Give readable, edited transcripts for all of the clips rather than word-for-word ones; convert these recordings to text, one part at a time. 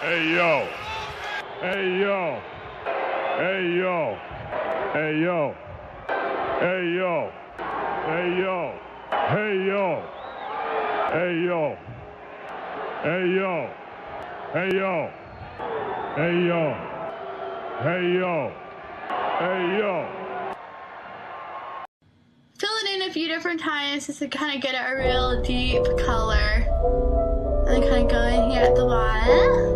Hey yo. Hey yo. Hey yo. Hey yo. Hey yo. Hey yo. Hey yo. Hey yo. Hey yo. Hey yo. Hey yo. Hey yo. Hey yo. Fill it in a few different times just to kind of get a real deep color. And then kind of go in here at the bottom.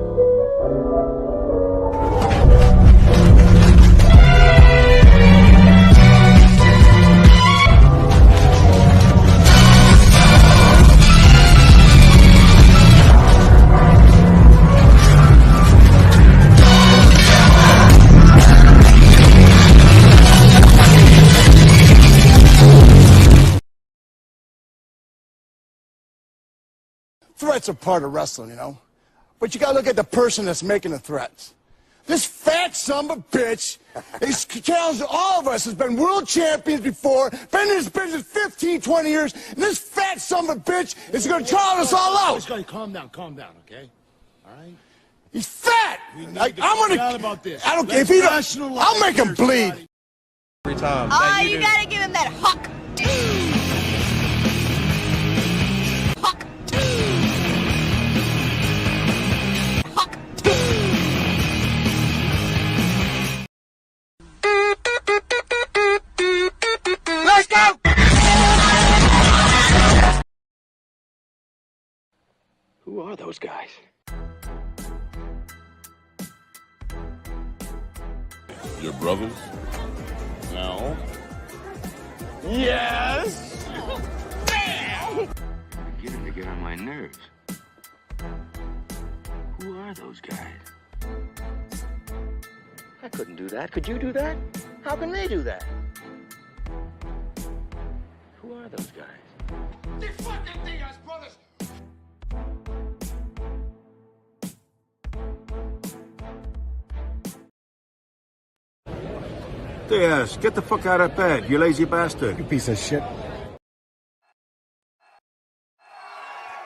Threats are part of wrestling, you know? But you gotta look at the person that's making the threats. This fat son of a bitch is challenging all of us, has been world champions before, been in this business 15, 20 years, and this fat son of a bitch is gonna trial us all out. Calm down, okay? All right? He's fat! I'm gonna... about this. I don't care if he don't... I'll make him bleed. Every time. Oh, you gotta give him that huck. Huck. Huck. Let's go! Who are those guys? Your brothers? No. Yes! Beginning to get on my nerves. Who are those guys? I couldn't do that. Could you do that? How can they do that? Who are those guys? The fucking Diaz brothers! Diaz, get the fuck out of bed, you lazy bastard. You piece of shit.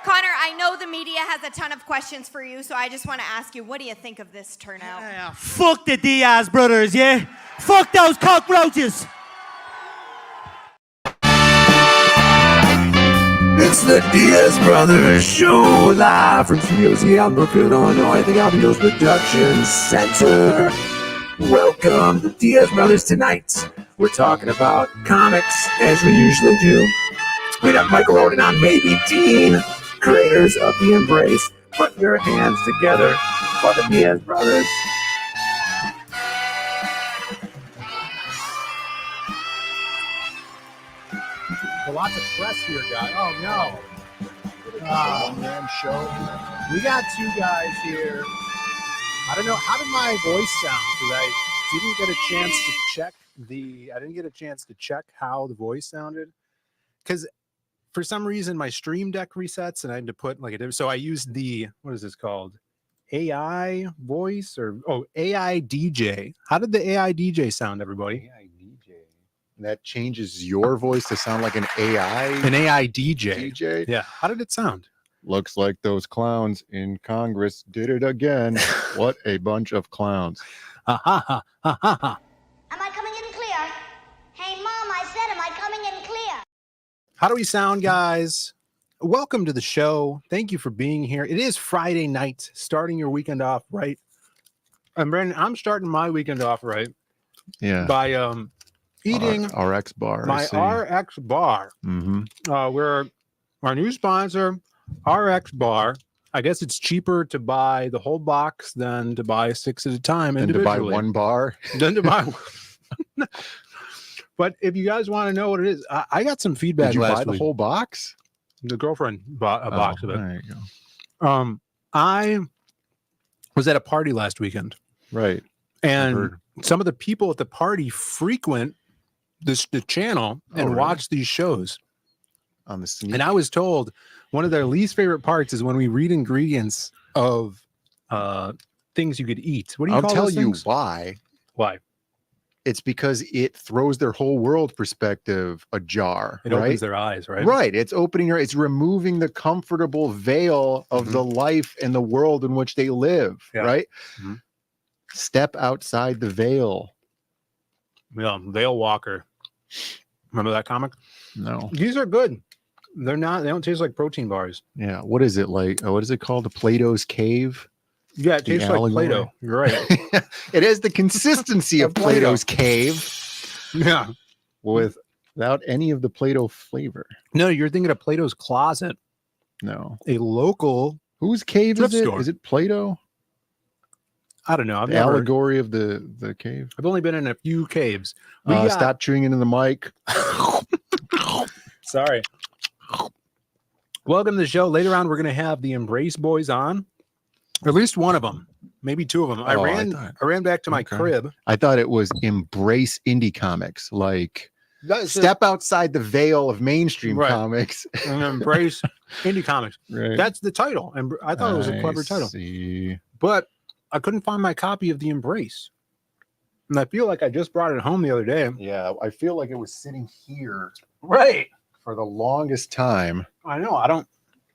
Connor, I know the media has a ton of questions for you, so I just want to ask you, what do you think of this turnout? Yeah, fuck the Diaz brothers, yeah? Fuck those cockroaches! It's the Diaz Brothers Show, live from Studios in Albuquerque, Illinois, the Albinos Production Center. Welcome to Diaz Brothers Tonight. We're talking about comics, as we usually do. We have Michael Roden on, maybe Dean, creators of The Embrace. Put your hands together for the Diaz Brothers. Lots of press here, guys. Oh, no. Oh, man, show. We got two guys here. I don't know. How did my voice sound? Because I didn't get a chance to check how the voice sounded. Because for some reason, my Stream Deck resets, and I had to put so I used the, what is this called? AI voice AI DJ. How did the AI DJ sound, everybody? AI DJ. That changes your voice to sound like an AI? An AI DJ. DJ? Yeah. How did it sound? Looks like those clowns in Congress did it again. What a bunch of clowns. Am I coming in clear? Hey, Mom, I said, am I coming in clear? How do we sound, guys? Welcome to the show. Thank you for being here. It is Friday night, starting your weekend off right. And Brandon, I'm starting my weekend off right. Yeah. By eating RX bar. My RX bar. Mm-hmm. We're our new sponsor, RX Bar. I guess it's cheaper to buy the whole box than to buy 6 at a time and to buy one bar. Than to buy one. But if you guys want to know what it is, I got some feedback. Did you last buy the week. whole box? The girlfriend bought a box of it. There you go. I was at a party last weekend. Right. And some of the people at the party frequent the channel and watch these shows. On the sneak. And I was told one of their least favorite parts is when we read ingredients of things you could eat. What do you call those things? I'll tell you why. Why? it's because it throws their whole world perspective ajar. It right? opens their eyes, right? Right. It's it's removing the comfortable veil of the life and the world in which they live. Yeah. Right. Mhm. Step outside the veil. Yeah, Veil Walker. Remember that comic? No. These are good. They don't taste like protein bars. Yeah. What is it like? What is it called? Plato's Cave? Yeah, it The tastes like allegory? Play-Doh. You're right. It has the consistency of Of Play-Doh. Plato's Cave Yeah. without any of the Play-Doh flavor. No, you're thinking of Plato's Closet, No. a local. Whose cave Thrift is it? store. Is it Plato? I don't know. The allegory of the cave? I've only been in a few caves. Stop chewing into the mic. Sorry. Welcome to the show. Later on, we're going to have the Embrace Boys on. At least one of them, maybe two of them. I ran back to my crib. I thought it was embrace indie comics, like step outside the veil of mainstream comics and embrace indie comics. Right. That's the title, and I thought it was a clever title. See. But I couldn't find my copy of the Embrace, and I feel like I just brought it home the other day. Yeah, I feel like it was sitting here Right for the longest time. I know. I don't.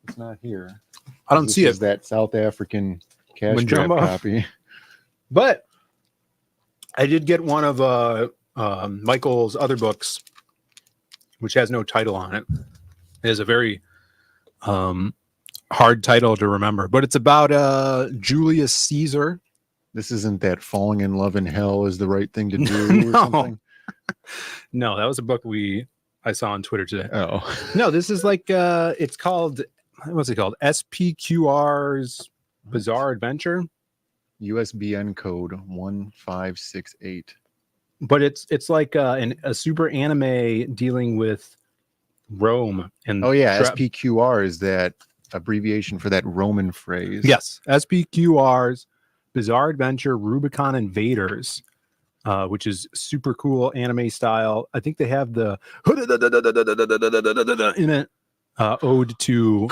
It's not here. I don't see it. That South African cash grab Jumbo. copy. But I did get one of Michael's other books, which has no title on it. It has a very hard title to remember, but it's about Julius Caesar. This isn't that falling in love in hell is the right thing to do or something? No, that was a book I saw on Twitter today. Oh. No, this is like it's called, what's it called? SPQR's Bizarre Adventure. USBN code 1568. But it's like a super anime dealing with Rome and SPQR is that abbreviation for that Roman phrase. Yes, SPQR's Bizarre Adventure Rubicon Invaders, which is super cool anime style. I think they have the in it ode to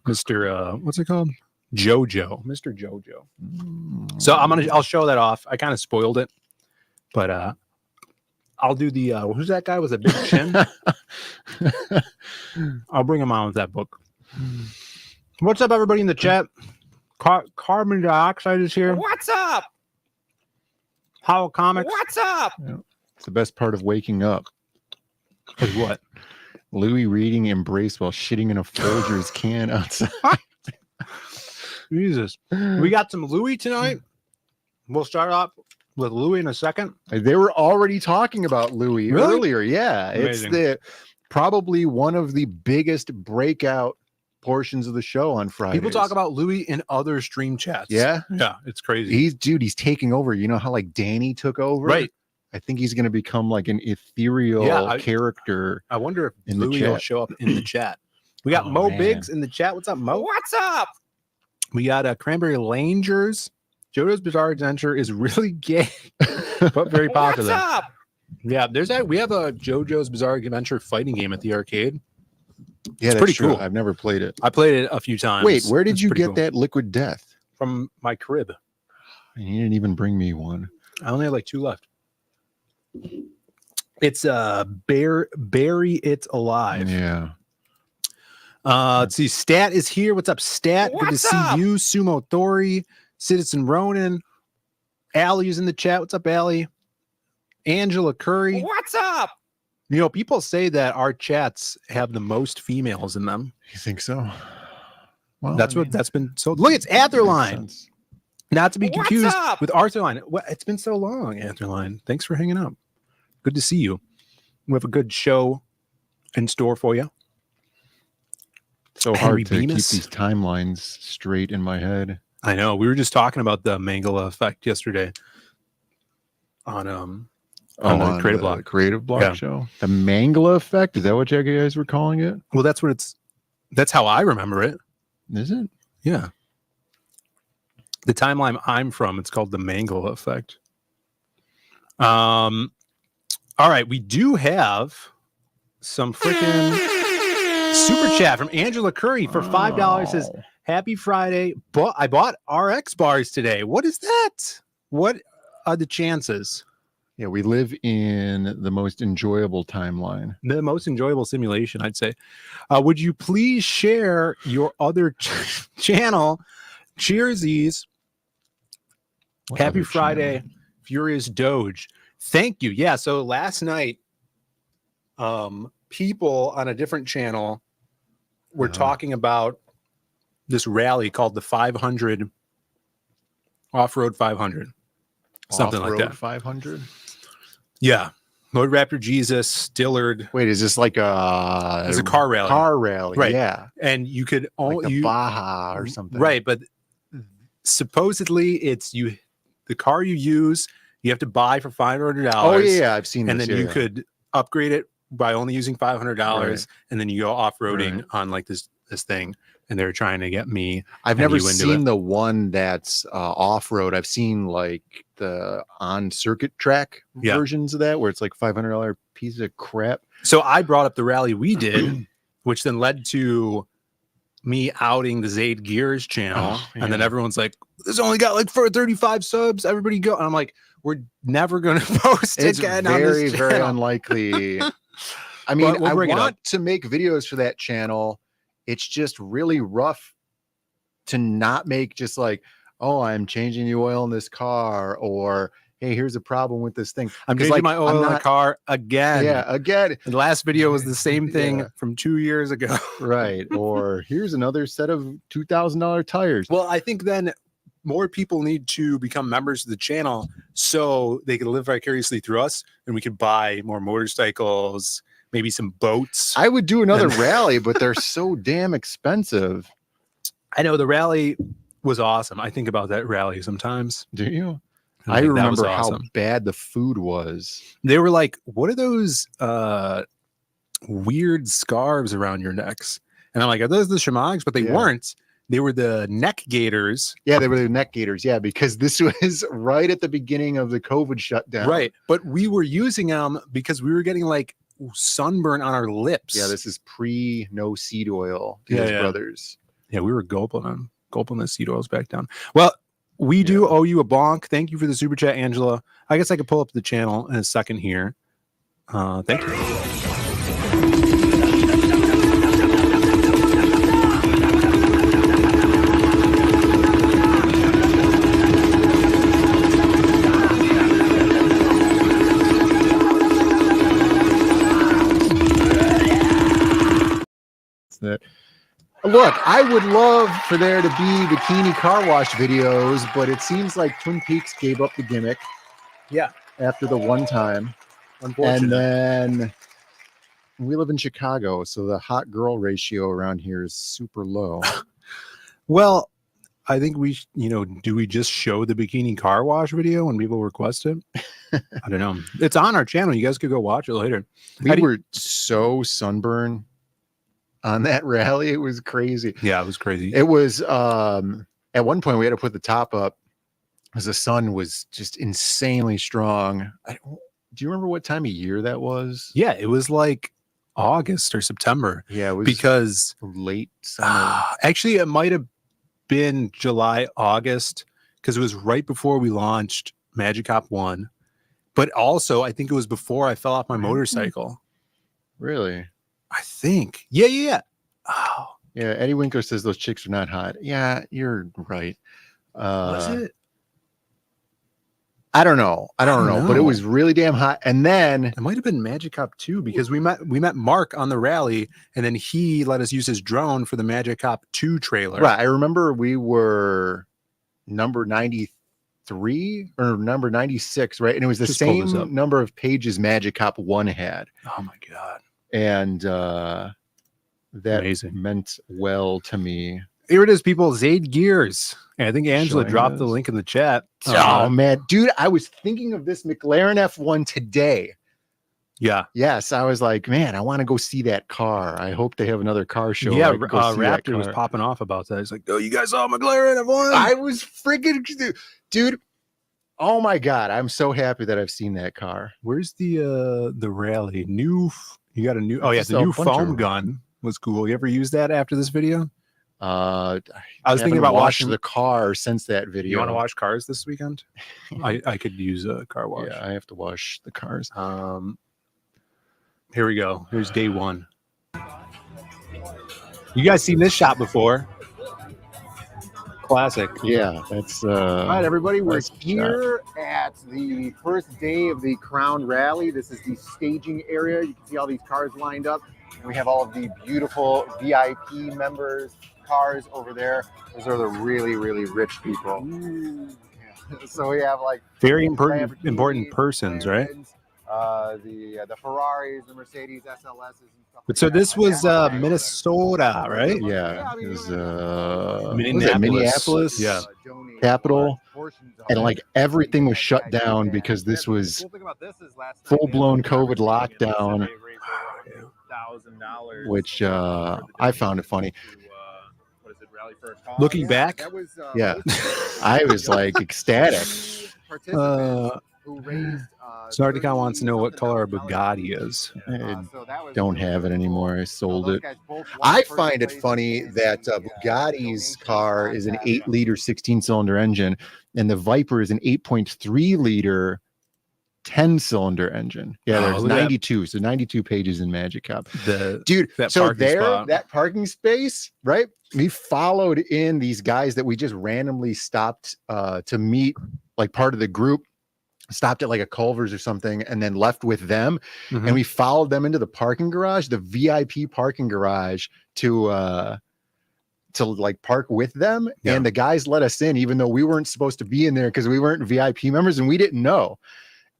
Mr. What's it called? Mr. JoJo. So I'll show that off. I kind of spoiled it, but I'll do the who's that guy with a big chin? I'll bring him on with that book. What's up, everybody in the chat? Carbon dioxide is here. What's up? How Comics. What's up? Yeah. It's the best part of waking up. Is what? Louis reading Embrace while shitting in a Folgers can outside. Jesus. We got some Louis tonight. We'll start off with Louis in a second. They were already talking about Louis earlier. Yeah. Amazing. It's probably one of the biggest breakout portions of the show on Friday. People talk about Louis in other stream chats. Yeah. Yeah, it's crazy. He's taking over. You know how like Danny took over? Right. I think he's going to become like an ethereal character. I wonder if in the Louis will chat. show up in the chat. We got Mo Biggs in the chat. What's up, Mo? What's up? We got Cranberry Langers. JoJo's Bizarre Adventure is really gay, but very popular. What's up? Yeah, we have a JoJo's Bizarre Adventure fighting game at the arcade. Yeah, it's that's pretty true. cool. I've never played it. I played it a few times. Wait, where did It's you pretty get cool. that Liquid Death? From my crib. You didn't even bring me one. I only have like 2 left. It's Bury It Alive. Yeah. Let's see. Stat is here. What's up, Stat? Good to What's see up? you. Sumo Thori, Citizen Ronan. Allie's in the chat. What's up, Allie? Angela Curry. What's up? You know, people say that our chats have the most females in them. You think so? Well, That's been so. Look, it's Atherline. Not to be What's confused up? with Arthurline. It's been so long, Atherline. Thanks for hanging out. Good to see you. We have a good show in store for you. So Henry hard to Bemis. keep these timelines straight in my head. I know. We were just talking about the Mangala effect yesterday on the Creative Block. Creative Block Yeah. show. The Mangala effect. Is that what you guys were calling it? Well, that's how I remember it. Is it? Yeah. The timeline I'm from, it's called the Mangala effect. All right, we do have some freaking super chat from Angela Curry for $5. Says, "Happy Friday! But I bought RX bars today. What is that? What are the chances? Yeah, we live in the most enjoyable timeline. The most enjoyable simulation, I'd say. Would you please share your other channel? Cheersies. What Happy other Friday, channel? Furious Doge. Thank you. Yeah, so last night, people on a different channel were talking about this rally called the 500 Off-Road 500. Something like Off-Road that. 500? Yeah. Motor Raptor Jesus, Dillard. Wait, is this like a... It's a car rally. Car rally, right. yeah. And you could only... Like the Baja or something. Right, but supposedly it's the car you use, you have to buy for $500. Oh, yeah, I've seen and this. And then you could upgrade it by only using $500, right. and then you go off-roading on like this thing. And they're trying to get me. I've never seen the one that's off-road. I've seen like the on-circuit track versions of that, where it's like $500 piece of crap. So I brought up the rally we did, which then led to me outing the Zaid Gears channel. And then everyone's like, this only got like 35 subs. Everybody go. And I'm like, we're never going to post it's again very, on this very channel. unlikely. I mean, we'll I bring it want up. to make videos for that channel. It's just really rough to not make just like, oh, I'm changing the oil in this car, or hey, here's a problem with this thing. I'm changing my oil in the car again. Yeah, again. The last video was the same thing from 2 years ago. Right. Or here's another set of $2,000 tires. Well, I think then more people need to become members of the channel so they can live vicariously through us, and we could buy more motorcycles, maybe some boats. I would do another rally, but they're so damn expensive. I know the rally was awesome. I think about that rally sometimes. Do you? I remember awesome. how bad the food was. They were like, what are those weird scarves around your necks? And I'm like, are those the shamags? But they weren't. They were the neck gaiters. Yeah, they were the neck gaiters. Yeah, because this was right at the beginning of the COVID shutdown. Right. But we were using them because we were getting like sunburn on our lips. Yeah, this is pre no seed oil. Diaz Brothers. Yeah, we were gulping the seed oils back down. Well, we do owe you a bonk. Thank you for the super chat, Angela. I guess I could pull up the channel in a second here. Thank you. Look, I would love for there to be bikini car wash videos, but it seems like Twin Peaks gave up the gimmick. Yeah. After the one time. Unfortunately. And then we live in Chicago, so the hot girl ratio around here is super low. Well, I think do we just show the bikini car wash video when people request it? I don't know. It's on our channel. You guys could go watch it later. We were so sunburned on that rally. It was crazy. Yeah, it was crazy. It was at one point we had to put the top up because the sun was just insanely strong. Do you remember what time of year that was? Yeah, it was like August or September. Yeah, it was because late summer. Actually, it might have been July, August, because it was right before we launched Magic Cop 1. But also, I think it was before I fell off my motorcycle. Really? I think. Yeah. Oh. Yeah, Eddie Winkler says those chicks are not hot. Yeah, you're right. Was it? I don't know, but it was really damn hot. And then it might have been Magic Cop 2 because we met Mark on the rally, and then he let us use his drone for the Magic Cop 2 trailer. Right. I remember we were number 93 or number 96, right? And it was the same number of pages Magic Cop 1 had. Oh my God. And that meant well to me. Here it is, people. Zaid Gears. And I think Angela dropped the link in the chat. Oh man, dude, I was thinking of this McLaren F1 today. Yeah. Yes, I was like, man, I want to go see that car. I hope they have another car show. Yeah, Raptor was popping off about that. He's like, oh, you guys saw McLaren F1? I was freaking, dude. Oh my God, I'm so happy that I've seen that car. Where's the rally? You got a new? Oh yeah, the new foam gun was cool. You ever use that after this video? I was thinking haven't about washed watching the car since that video. You want to wash cars this weekend? I could use a car wash. Yeah, I have to wash the cars. Here we go. Here's day one. You guys seen this shot before? Classic. Yeah, that's All right, everybody, we're classic here at the first day of the Crown Rally. This is the staging area. You can see all these cars lined up. And we have all of the beautiful VIP members' cars over there. Those are the really, really rich people. Yeah. So we have like very important persons, right? The Ferraris, the Mercedes SLSs, and stuff. But so this was Minnesota, right? Yeah, it was Minneapolis. Yeah, capital, and like everything was shut down because this was full-blown COVID lockdown, which I found it funny. Looking back, yeah, I was like ecstatic. Sardica wants to know what color a Bugatti is. I don't have it anymore. I sold it. I find it funny that Bugatti's car is an 8-liter 16-cylinder engine, and the Viper is an 8.3-liter 10-cylinder engine. Yeah, there's 92. So 92 pages in Magic Cop. Dude, so that parking space, right? We followed in these guys that we just randomly stopped to meet, like part of the group. Stopped at like a Culver's or something and then left with them. And we followed them into the parking garage, the VIP parking garage to like park with them. Yeah. And the guys let us in, even though we weren't supposed to be in there because we weren't VIP members and we didn't know.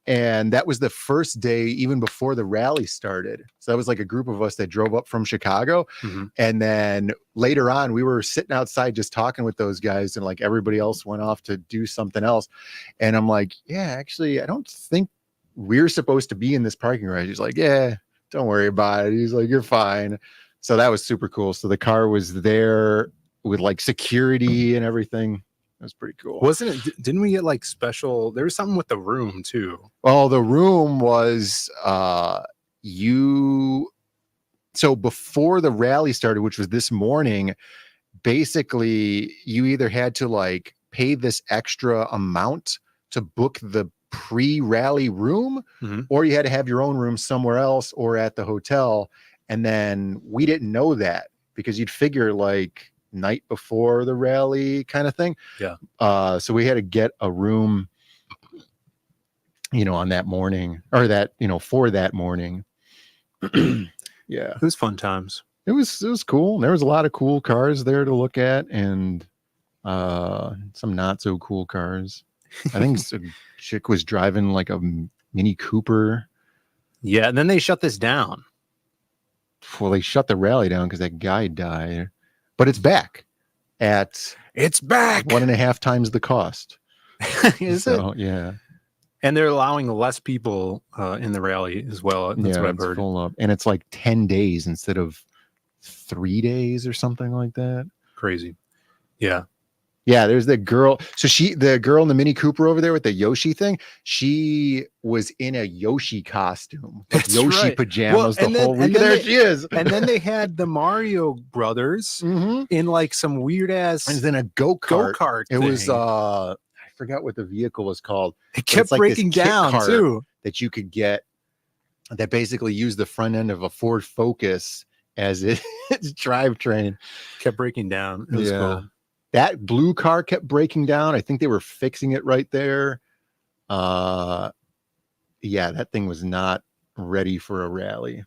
And that was the first day, even before the rally started. So that was like a group of us that drove up from Chicago. And then later on, we were sitting outside just talking with those guys, and like everybody else went off to do something else. And I'm like, yeah, actually, I don't think we're supposed to be in this parking garage. He's like, yeah, don't worry about it. He's like, you're fine. So that was super cool. So the car was there with like security and everything. It was pretty cool. Wasn't it? Didn't we get like special? There was something with the room too. Well, the room was so before the rally started, which was this morning, basically you either had to like pay this extra amount to book the pre-rally room, or you had to have your own room somewhere else or at the hotel. And then we didn't know that because you'd figure like night before the rally kind of thing. Yeah. So we had to get a room, on that morning, or that, for that morning. Yeah. It was fun times. It was cool. There was a lot of cool cars there to look at, and some not so cool cars. I think a chick was driving like a Mini Cooper. Yeah. And then they shut this down. Well, they shut the rally down because that guy died. But it's back at 1.5 times the cost. Is it? Yeah. And they're allowing less people in the rally as well. That's what I've heard. Full up. And it's like 10 days instead of 3 days or something like that. Crazy. Yeah. Yeah, there's the girl. So the girl in the Mini Cooper over there with the Yoshi thing, she was in a Yoshi costume, Yoshi pajamas the whole week. There she is. And then they had the Mario Brothers in like some weird ass. And then a go-kart. It thing. was I forgot what the vehicle was called. It kept breaking down too. That you could get that basically used the front end of a Ford Focus as its drivetrain. Kept breaking down. It was cool. That blue car kept breaking down. I think they were fixing it right there. Yeah, that thing was not ready for a rally.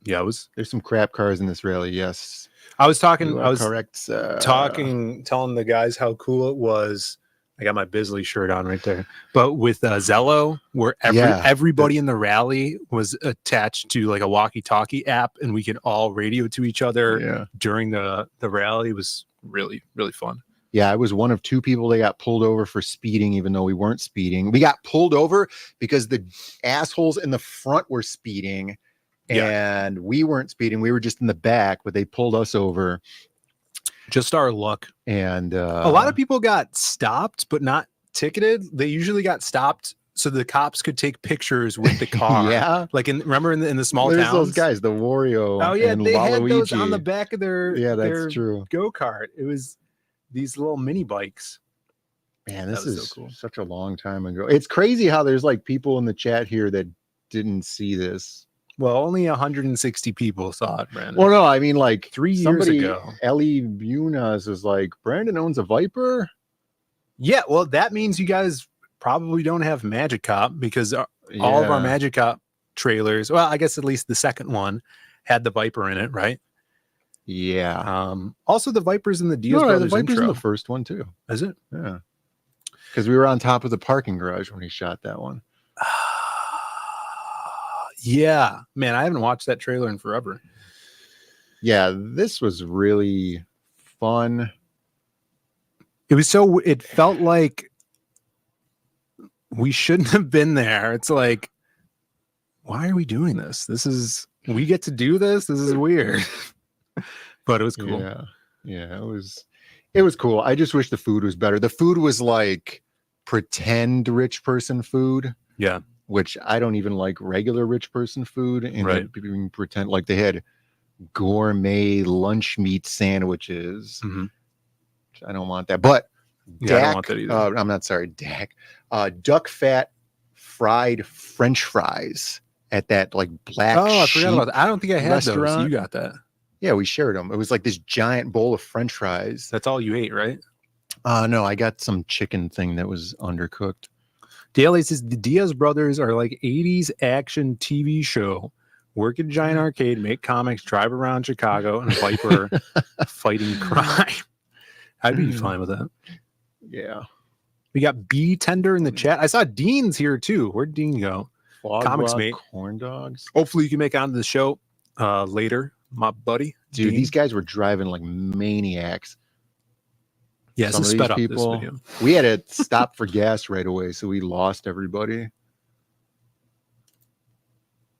Yeah, there's some crap cars in this rally. Yes. I was telling the guys how cool it was. I got my Bisley shirt on right there. But with Zello, where everybody in the rally was attached to like a walkie-talkie app, and we could all radio to each other during the rally. It was really, really fun. Yeah, I was one of 2 people that got pulled over for speeding, even though we weren't speeding. We got pulled over because the assholes in the front were speeding, and we weren't speeding. We were just in the back, but they pulled us over. Just our luck. And a lot of people got stopped, but not ticketed. They usually got stopped so the cops could take pictures with the car. Yeah. Like remember in the small There's towns? those guys, the Wario. Oh yeah, and they had those Waluigi. on the back of their that's true. go-kart. It was these little mini bikes. Man, this is so cool. such a long time ago. It's crazy how there's like people in the chat here that didn't see this. Well, only 160 people saw it, Brandon. Well, no, I mean like 3 years ago. Ellie Bunas is like, Brandon owns a Viper. Yeah, well, that means you guys probably don't have Magic Cop because all of our Magic Cop trailers, well, I guess at least the second one had the Viper in it, right? Yeah. Also, the Viper's in the Diaz Brothers the Viper's intro. in the first one too. Is it? Yeah. Because we were on top of the parking garage when he shot that one. Yeah, man, I haven't watched that trailer in forever. Yeah, this was really fun. It felt like we shouldn't have been there. It's like, why are we doing this? We get to do this. This is weird. But it was cool. Yeah, it was cool. I just wish the food was better. The food was like pretend rich person food. Yeah. Which I don't even like regular rich person food. And right. People can pretend like they had gourmet lunch meat sandwiches. Mm-hmm. I don't want that. But I don't want that either. I'm not sorry, Dak. Duck fat fried French fries at that like black. Oh, I forgot about that. I don't think I had restaurant. those. You got that. Yeah, we shared them. It was like this giant bowl of French fries. That's all you ate, right? No, I got some chicken thing that was undercooked. Daly says the Diaz brothers are like 80s action TV show. Work at a giant arcade, make comics, drive around Chicago, and Viper fighting crime. I'd be fine with that. Yeah. We got B Tender in the chat. I saw Dean's here too. Where'd Dean go? Comics mate. Corn dogs. Hopefully you can make it onto the show later, my buddy. Dude, Dean. These guys were driving like maniacs. Yeah, some of these people. We had to stop for gas right away, so we lost everybody.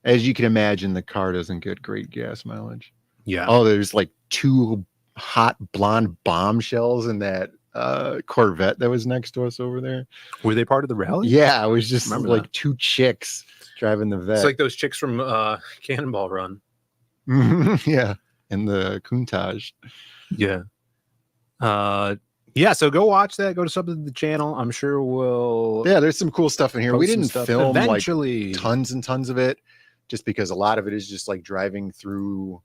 As you can imagine, the car doesn't get great gas mileage. Yeah. Oh, there's like 2 hot blonde bombshells in that Corvette that was next to us over there. Were they part of the rally? Yeah, it was just Remember like that. 2 chicks driving the Vet. It's like those chicks from Cannonball Run. Yeah, and the Countach. Yeah. Yeah, so go watch that. Go to sub to the channel. I'm sure we'll. Yeah, there's some cool stuff in here. We didn't film eventually like tons and tons of it, just because a lot of it is just like driving through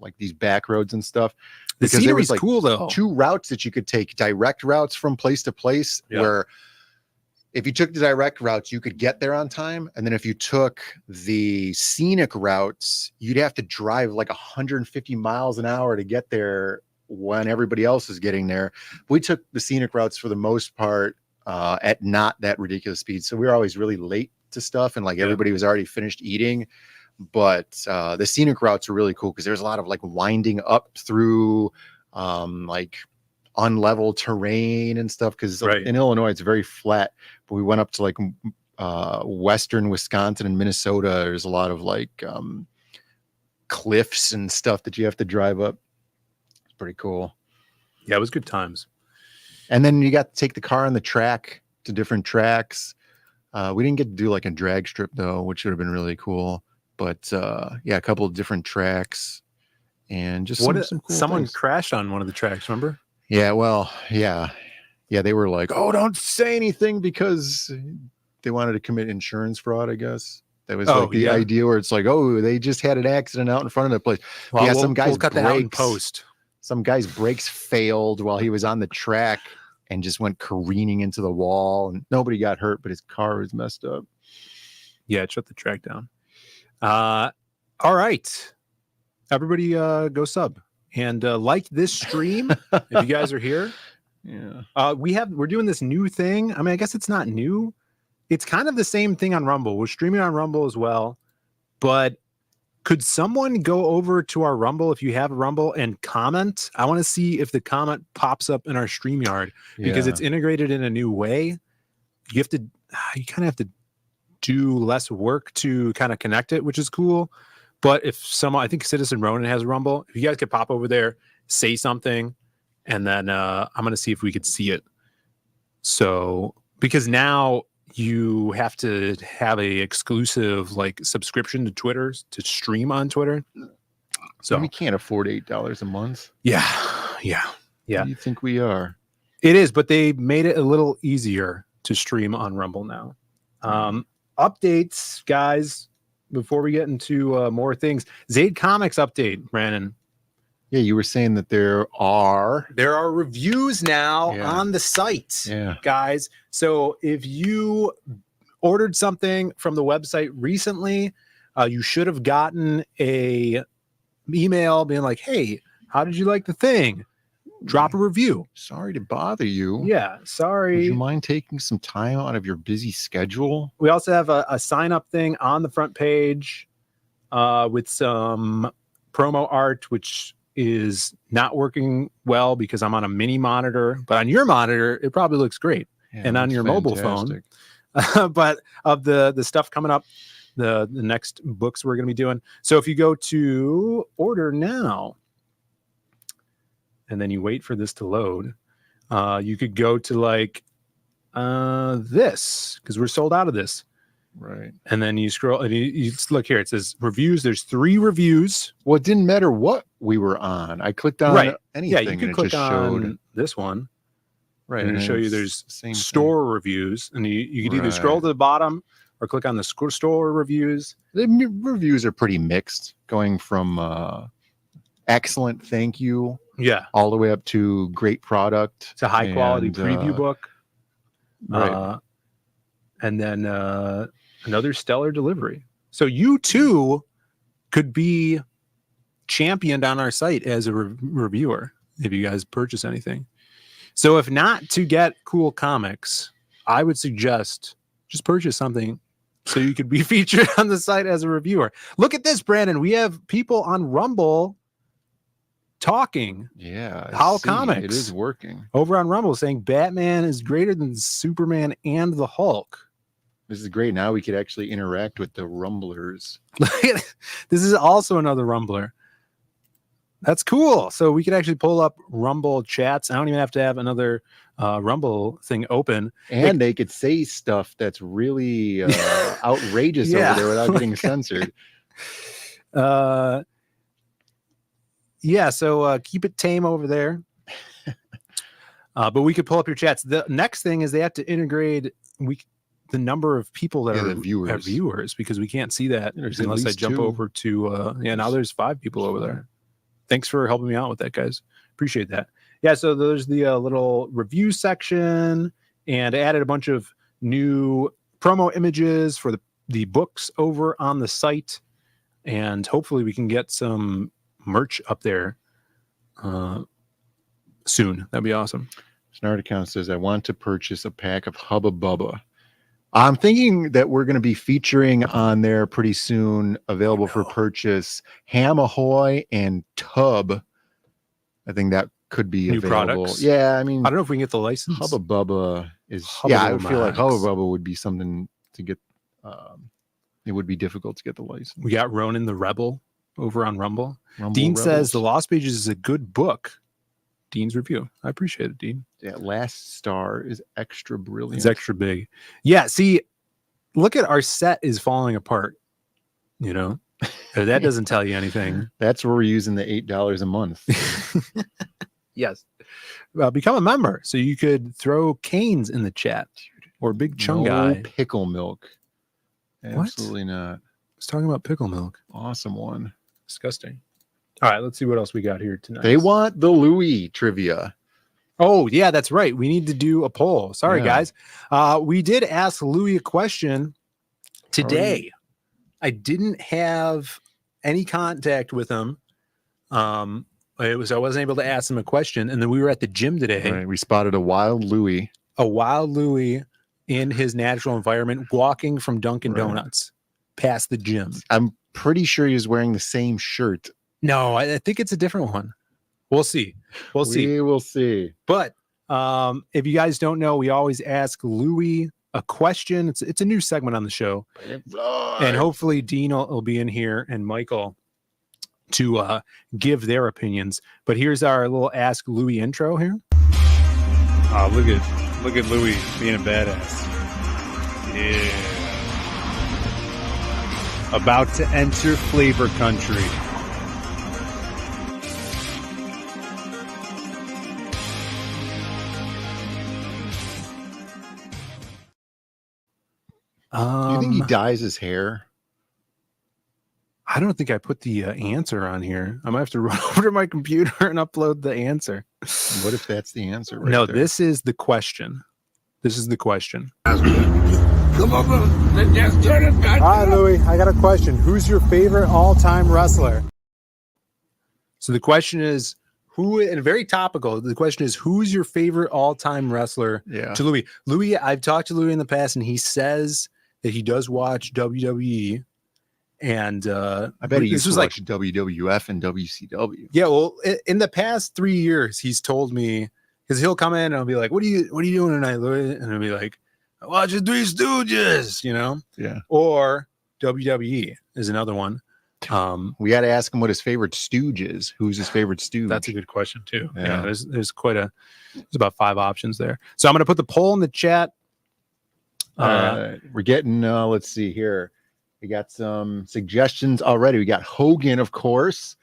like these back roads and stuff. The Because there was scenery's like cool though. 2 routes that you could take, direct routes from place to place, where if you took the direct routes, you could get there on time. And then if you took the scenic routes, you'd have to drive like 150 miles an hour to get there when everybody else is getting there. We took the scenic routes for the most part at not that ridiculous speed. So we were always really late to stuff, and like everybody was already finished eating. But the scenic routes are really cool because there's a lot of like winding up through like unlevel terrain and stuff, because in Illinois it's very flat, but we went up to like western Wisconsin and Minnesota. There's a lot of like cliffs and stuff that you have to drive up. It's pretty cool. Yeah, it was good times. And then you got to take the car on the track to different tracks. We didn't get to do like a drag strip though, which would have been really cool. But yeah, a couple of different tracks and just some cool someone things. crashed on one of the tracks, remember? Yeah, well, yeah, they were like, "Oh, don't say anything," because they wanted to commit insurance fraud. I guess that was like the idea, where it's like, "Oh, they just had an accident out in front of the place." Well, yeah, some guy's we'll cut that out in post. Some guy's brakes failed while he was on the track and just went careening into the wall, and nobody got hurt, but his car was messed up. Yeah, it shut the track down. All right, everybody, go sub and like this stream if you guys are here. Yeah. We're doing this new thing. I mean, I guess it's not new. It's kind of the same thing on Rumble. We're streaming on Rumble as well. But could someone go over to our Rumble if you have a Rumble and comment? I want to see if the comment pops up in our StreamYard because it's integrated in a new way. You kind of have to do less work to kind of connect it, which is cool. But if someone, I think Citizen Ronan has a Rumble, if you guys could pop over there, say something, and then I'm going to see if we could see it. So, because now you have to have a exclusive like subscription to Twitter to stream on Twitter. So we can't afford $8 a month. Yeah. What do you think we are? It is, but they made it a little easier to stream on Rumble now. Updates, guys, before we get into more things. Zaid Comics update, Brandon. Yeah, you were saying that there are reviews now on the site, guys. So if you ordered something from the website recently, you should have gotten a email being like, hey, how did you like the thing? Drop a review. Sorry to bother you. Yeah, sorry. Would you mind taking some time out of your busy schedule? We also have a sign up thing on the front page with some promo art, which is not working well because I'm on a mini monitor, but on your monitor, it probably looks great. And on your mobile phone. But of the stuff coming up, the next books we're going to be doing. So if you go to order now, and then you wait for this to load, you could go to like this, because we're sold out of this. Right. And then you scroll and you look here. It says reviews. There's 3 reviews. Well, it didn't matter what we were on. I clicked on anything. Yeah, you could click on this one. Right. And it'll show you there's store reviews. And you could either scroll to the bottom or click on the store reviews. The reviews are pretty mixed, going from excellent, thank you. Yeah. All the way up to great product. It's a high quality preview book. Right. And then another stellar delivery. So you too could be championed on our site as a reviewer if you guys purchase anything. So if not to get cool comics, I would suggest just purchase something so you could be featured on the site as a reviewer. Look at this, Brandon. We have people on Rumble talking. Yeah. How comics. It is working. Over on Rumble saying Batman is greater than Superman and the Hulk. This is great. Now we could actually interact with the Rumblers. This is also another Rumbler. That's cool. So we could actually pull up Rumble chats. I don't even have to have another Rumble thing open. And they could say stuff that's really outrageous over there without getting censored. Yeah, so keep it tame over there. But we could pull up your chats. The next thing is they have to integrate the number of people that are viewers, because we can't see that unless I jump over to now there's 5 people over there. Thanks for helping me out with that, guys. Appreciate that. Yeah, so there's the little review section, and I added a bunch of new promo images for the books over on the site, and hopefully we can get some merch up there soon. That'd be awesome. Snart account says, I want to purchase a pack of Hubba Bubba. I'm thinking that we're going to be featuring on there pretty soon, available for purchase, Ham Ahoy and Tub. I think that could be new available. Products. Yeah, I mean, I don't know if we can get the license. Hubba Bubba is, Hubba I would Bubba feel like Max. Hubba Bubba would be something to get. It would be difficult to get the license. We got Ronan the Rebel over on Rumble. Rebels. Dean says The Lost Pages is a good book. Dean's review. I appreciate it, Dean. That last star is extra brilliant. It's extra big. Yeah, see, look at our set is falling apart. You know, that doesn't tell you anything. That's where we're using the $8 a month. Yes. Become a member so you could throw canes in the chat or Big Chung Guy. Pickle milk. Absolutely not. I was talking about pickle milk. Awesome one. Disgusting. All right, let's see what else we got here tonight. They want the Louis trivia. Oh, yeah, that's right. We need to do a poll. Sorry, guys. We did ask Louis a question today. I didn't have any contact with him. I wasn't able to ask him a question. And then we were at the gym today. Right, we spotted a wild Louis. A wild Louis in his natural environment, walking from Dunkin' Donuts past the gym. I'm pretty sure he was wearing the same shirt. No, I think it's a different one. We'll see. We'll see. We will see. But if you guys don't know, we always ask Louis a question. It's a new segment on the show. And hopefully Dean will be in here and Michael to give their opinions. But here's our little Ask Louis intro here. Look at Louis being a badass. About to enter flavor country. Do you think he dyes his hair? I don't think I put the answer on here. I might have to run over to my computer and upload the answer. What if that's the answer? Right No, there? this is the question. This is the question. Come on, let's just turn it back. All right, Louie, I got a question. Who's your favorite all-time wrestler? So the question is, and very topical, the question is, who's your favorite all-time wrestler? Yeah. To Louie. Louie, I've talked to Louie in the past, and he says that he does watch WWE. And I bet he used to was watch WWF and WCW. Yeah, well, in the past 3 years, he's told me, because he'll come in and I'll be like, what are you doing tonight, Louis? And I'll be like, I'm watching Three Stooges, you know? Yeah. Or WWE is another one. We got to ask him what his favorite stooge is. Who's his favorite stooge? That's a good question too. Yeah. There's about 5 options there. So I'm going to put the poll in the chat. We're getting, let's see here. We got some suggestions already. We got Hogan, of course,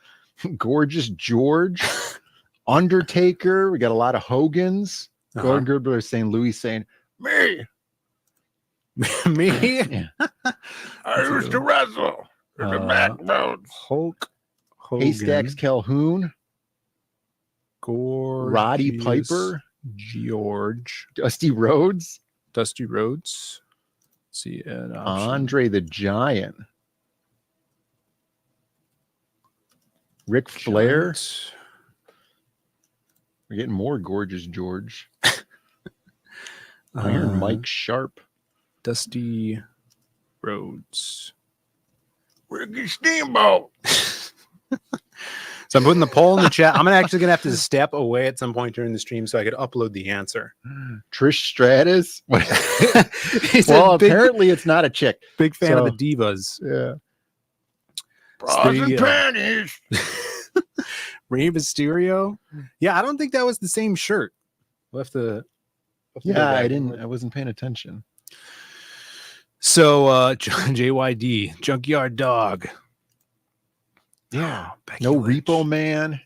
Gorgeous George, Undertaker. We got a lot of Hogans. Gordon Gerber is saying, Louis saying, me. Me? Yeah. I used to wrestle in the backbones. Hulk Hogan. Haystacks Calhoun. Gorgeous Roddy Piper. George. Dusty Rhodes. Dusty Rhodes. Let's see an option. Andre the Giant. Ric Flair. Giant. We're getting more Gorgeous George. Iron Mike Sharp. Dusty Rhodes. Ricky Steamboat. So I'm putting the poll in the chat. I'm actually going to have to step away at some point during the stream so I could upload the answer. Trish Stratus. Well, apparently it's not a chick. Big fan of the divas. Yeah. Bras and panties. Rey Mysterio. Yeah, I don't think that was the same shirt. We'll have to Yeah, I wasn't paying attention. So JYD, Junkyard Dog. Yeah. Becky No Lynch. Repo Man.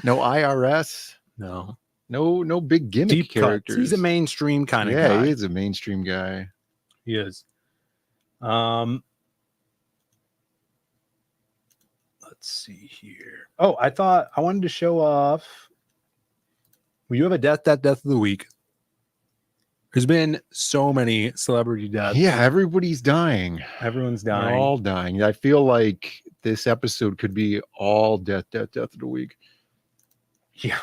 No IRS. No big gimmick Deep characters. cuts. He's a mainstream kind of guy. Yeah, he is a mainstream guy. He is. Let's see here. Oh, I wanted to show off. Well, you have a death of the week. There's been so many celebrity deaths. Yeah, everybody's dying. Everyone's They're dying. all dying. I feel like this episode could be all death of the week. Yeah.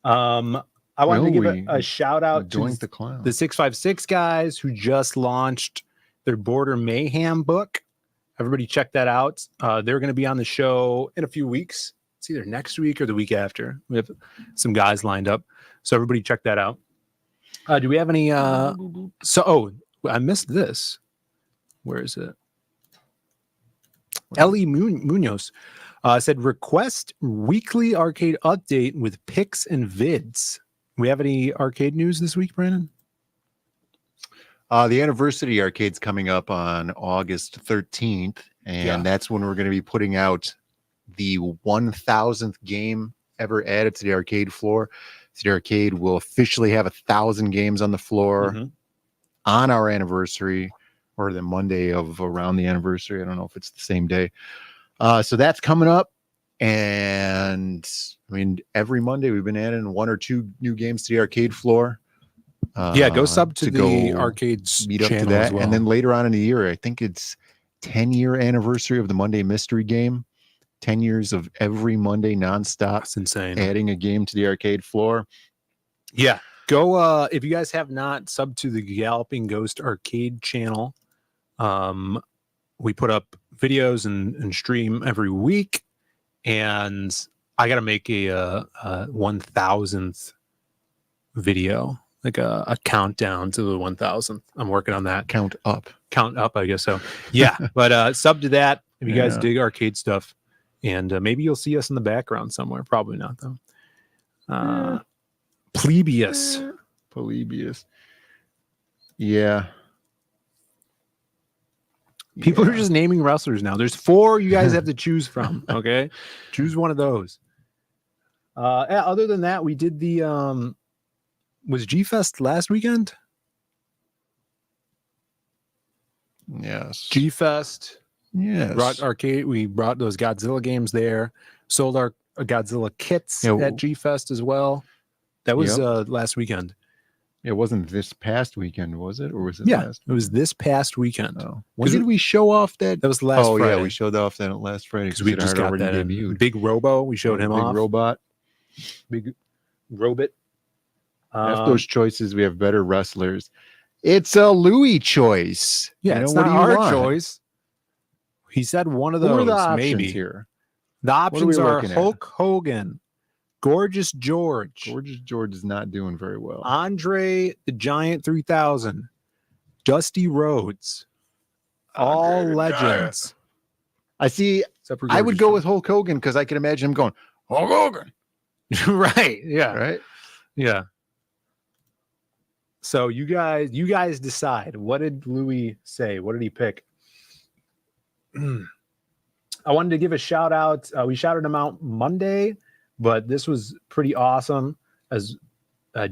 I wanted to give a shout out to the Clown. the 656 guys who just launched their Border Mayhem book. Everybody check that out. They're going to be on the show in a few weeks. It's either next week or the week after. We have some guys lined up. So everybody check that out. Do we have any? I missed this. Where is it? Ellie Munoz said, request weekly arcade update with pics and vids. We have any arcade news this week, Brandon? The Anniversary Arcade's coming up on August 13th, and that's when we're going to be putting out the 1000th game ever added to the arcade floor. So the arcade will officially have 1,000 games on the floor on our anniversary, or the Monday of around the anniversary. I don't know if it's the same day. So that's coming up. And I mean, every Monday we've been adding 1 or 2 new games to the arcade floor. Go sub to the arcade's meet up to channel that. as well. And then later on in the year, I think it's 10-year anniversary of the Monday Mystery Game. 10 years of every Monday nonstop. That's insane. Adding a game to the arcade floor. Yeah. Go if you guys have not subbed to the Galloping Ghost arcade channel. We put up videos and stream every week. And I gotta make a 1000th video, like a countdown to the 1000th. I'm working on that. Count up, I guess so. Yeah, but sub to that if you guys dig arcade stuff, and maybe you'll see us in the background somewhere. Probably not though. Polybius. Yeah. People are just naming wrestlers now. There's 4 you guys have to choose from. Okay, choose one of those. Other than that, we did the was G-Fest last weekend? Yes. G-Fest. Yes. Brought arcade. We brought those Godzilla games there. Sold our Godzilla kits at G-Fest as well. That was last weekend. It wasn't this past weekend, was it? Or was it Yeah, last? It was this past weekend. Oh. When did we show off that? That was last Friday. Yeah, we showed off that last Friday because we just got that debuted. Big Robo. We showed him off. Big Robot. Big Robot. After those choices, we have better wrestlers. It's a Louis choice. Yeah, it's not our choice. He said one of those. What are the options maybe here? The options are Hulk Hogan, Gorgeous George. Gorgeous George is not doing very well. Andre the Giant 3000, Dusty Rhodes, all legends. I see. I would go with Hulk Hogan because I can imagine him going, Hulk Hogan. Right. Yeah. Right. Yeah. So you guys decide. What did Louis say? What did he pick? I wanted to give a shout out. We shouted him out Monday, but this was pretty awesome. As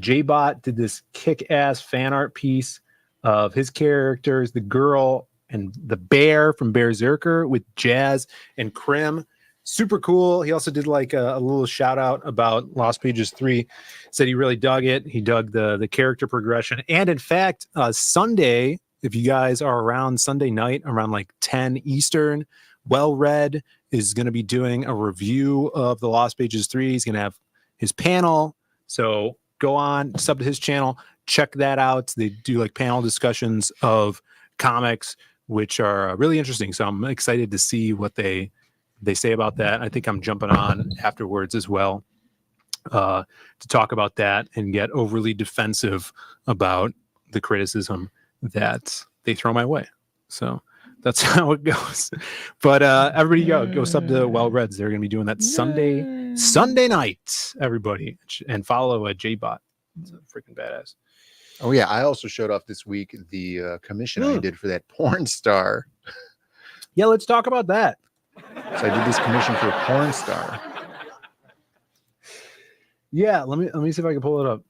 J-Bot did this kick-ass fan art piece of his characters, the girl and the bear from Berserker with Jazz and Krim. Super cool. He also did like a little shout out about Lost Pages 3. Said he really dug it. He dug the character progression. And in fact, Sunday, if you guys are around Sunday night around like 10 Eastern, Well Read is going to be doing a review of the Lost Pages 3. He's going to have his panel. So go on, sub to his channel, check that out. They do like panel discussions of comics, which are really interesting. So I'm excited to see what they say about that. I think I'm jumping on afterwards as well to talk about that and get overly defensive about the criticism that they throw my way. So that's how it goes. But everybody go sub to Well Reds. They're going to be doing that Sunday night, everybody. And follow J-Bot. It's a freaking badass. Oh, yeah. I also showed off this week the commission I did for that porn star. Yeah, let's talk about that. So I did this commission for a porn star. Yeah, let me see if I can pull it up.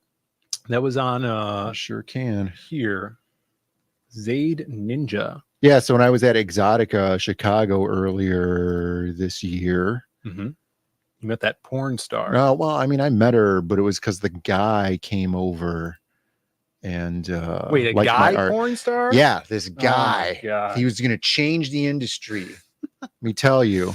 That was on I sure can. Here. Zaid Ninja. Yeah, so when I was at Exotica Chicago earlier this year. Mm-hmm. You met that porn star. No, well, I mean, I met her, but it was because the guy came over and wait, a guy porn star? Yeah, this guy. Oh, he was gonna change the industry. Let me tell you.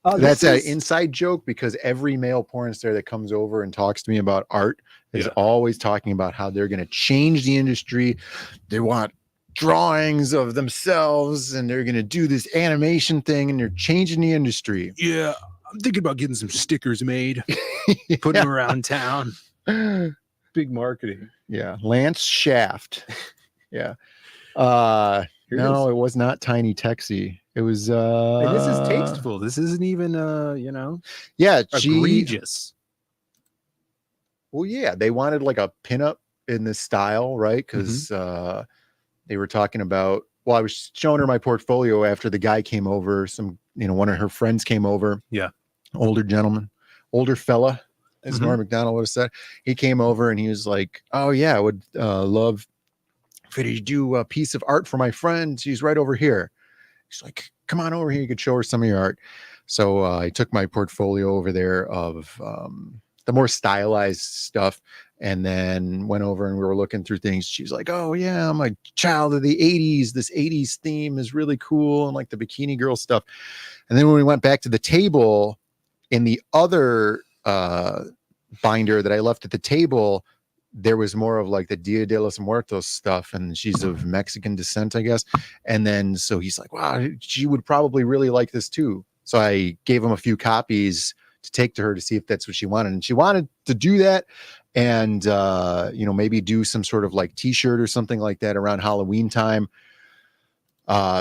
That's an inside joke because every male porn star that comes over and talks to me about art is always talking about how they're going to change the industry. They want drawings of themselves and they're going to do this animation thing and they're changing the industry. Yeah, I'm thinking about getting some stickers made, putting them around town. Big marketing. Yeah, Lance Shaft. Yeah. No, it was not Tiny Texie. It was and this is tasteful. This isn't even yeah, egregious. Well, yeah, they wanted like a pinup in this style, right? Because they were talking about, well, I was showing her my portfolio after the guy came over. One of her friends came over. Yeah. Older gentleman, older fella, as Norm Macdonald would have said. He came over and he was like, oh yeah, I would love for you to do a piece of art for my friend. She's right over here. She's like, come on over here. You could show her some of your art. So I took my portfolio over there of the more stylized stuff and then went over and we were looking through things. She's like, oh yeah, I'm a child of the 80s. This 80s theme is really cool. And like the bikini girl stuff. And then when we went back to the table in the other binder that I left at the table, there was more of like the Dia de los Muertos stuff, and she's of Mexican descent, I guess. And then so he's like, wow, she would probably really like this too. So I gave him a few copies to take to her to see if that's what she wanted. And she wanted to do that and, maybe do some sort of like t-shirt or something like that around Halloween time.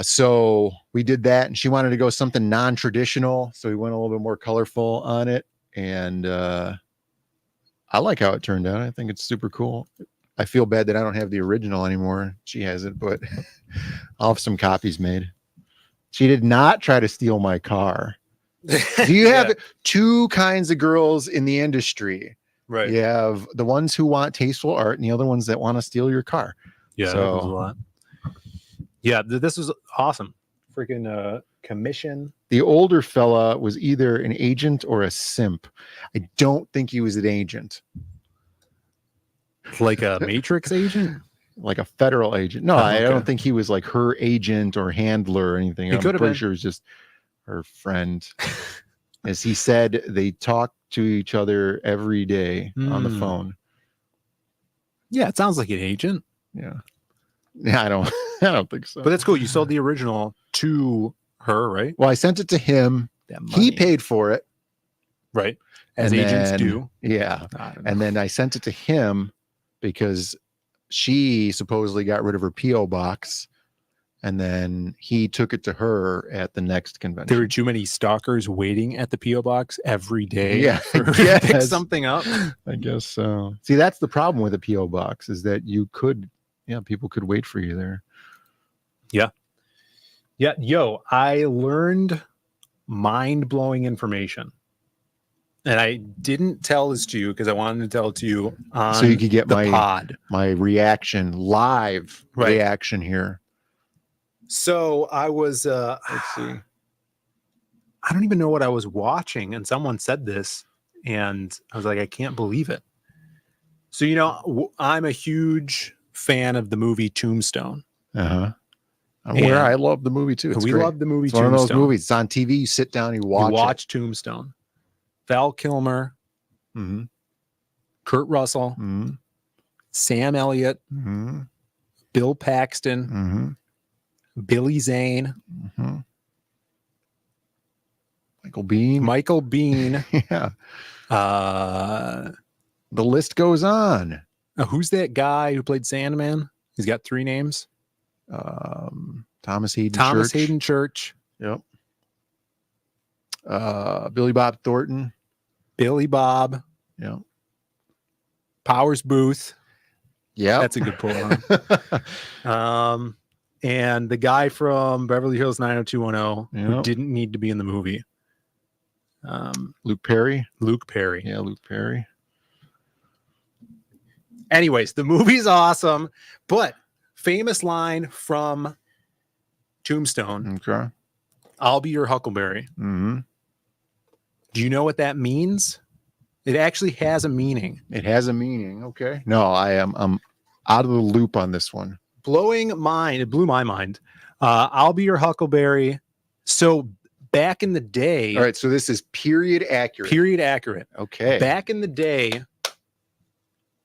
So we did that and she wanted to go something non-traditional. So we went a little bit more colorful on it. And, I like how it turned out. I think it's super cool. I feel bad that I don't have the original anymore. She has it, but I'll have some copies made. She did not try to steal my car. Do you have two kinds of girls in the industry? Right. You have the ones who want tasteful art and the other ones that want to steal your car. Yeah, so, that happens a lot. Yeah, this was awesome. Freaking commission. The older fella was either an agent or a simp. I don't think he was an agent. Like a Matrix agent? Like a federal agent. No, I don't think he was like her agent or handler or anything. I'm pretty sure it was just her friend. As he said, they talk to each other every day on the phone. Yeah, it sounds like an agent. Yeah. I don't think so. But that's cool. You sold the original to her, right? Well, I sent it to him. He paid for it. Right. As agents do. Yeah. And then I sent it to him because she supposedly got rid of her P.O. box. And then he took it to her at the next convention. There were too many stalkers waiting at the P.O. box every day. Yeah. To pick something up. I guess so. See, that's the problem with a P.O. box is that you could, people could wait for you there. Yeah. Yeah. Yo, I learned mind-blowing information. And I didn't tell this to you because I wanted to tell it to you on so you could get the pod. My reaction, live reaction here. So I was, let's see. I don't even know what I was watching. And someone said this and I was like, I can't believe it. So, I'm a huge fan of the movie Tombstone. Uh-huh. I love the movie too. We love the movie Tombstone. One of those movies. It's on TV. You sit down, you watch Tombstone. Val Kilmer, Kurt Russell, Sam Elliott, Bill Paxton, Billy Zane, Michael Bean. Yeah. The list goes on. Who's that guy who played Sandman? He's got 3 names. Thomas Hayden Church. Yep. Billy Bob Thornton. Billy Bob. Yeah. Powers Booth. Yeah. That's a good pull. And the guy from Beverly Hills 90210 who didn't need to be in the movie. Luke Perry. Yeah, Luke Perry. Anyways, the movie's awesome, but famous line from Tombstone. Okay. I'll be your Huckleberry. Mm-hmm. Do you know what that means? It actually has a meaning. It has a meaning. Okay. No, I'm out of the loop on this one. It blew my mind. I'll be your Huckleberry. So back in the day. All right. So this is period accurate. Okay. Back in the day,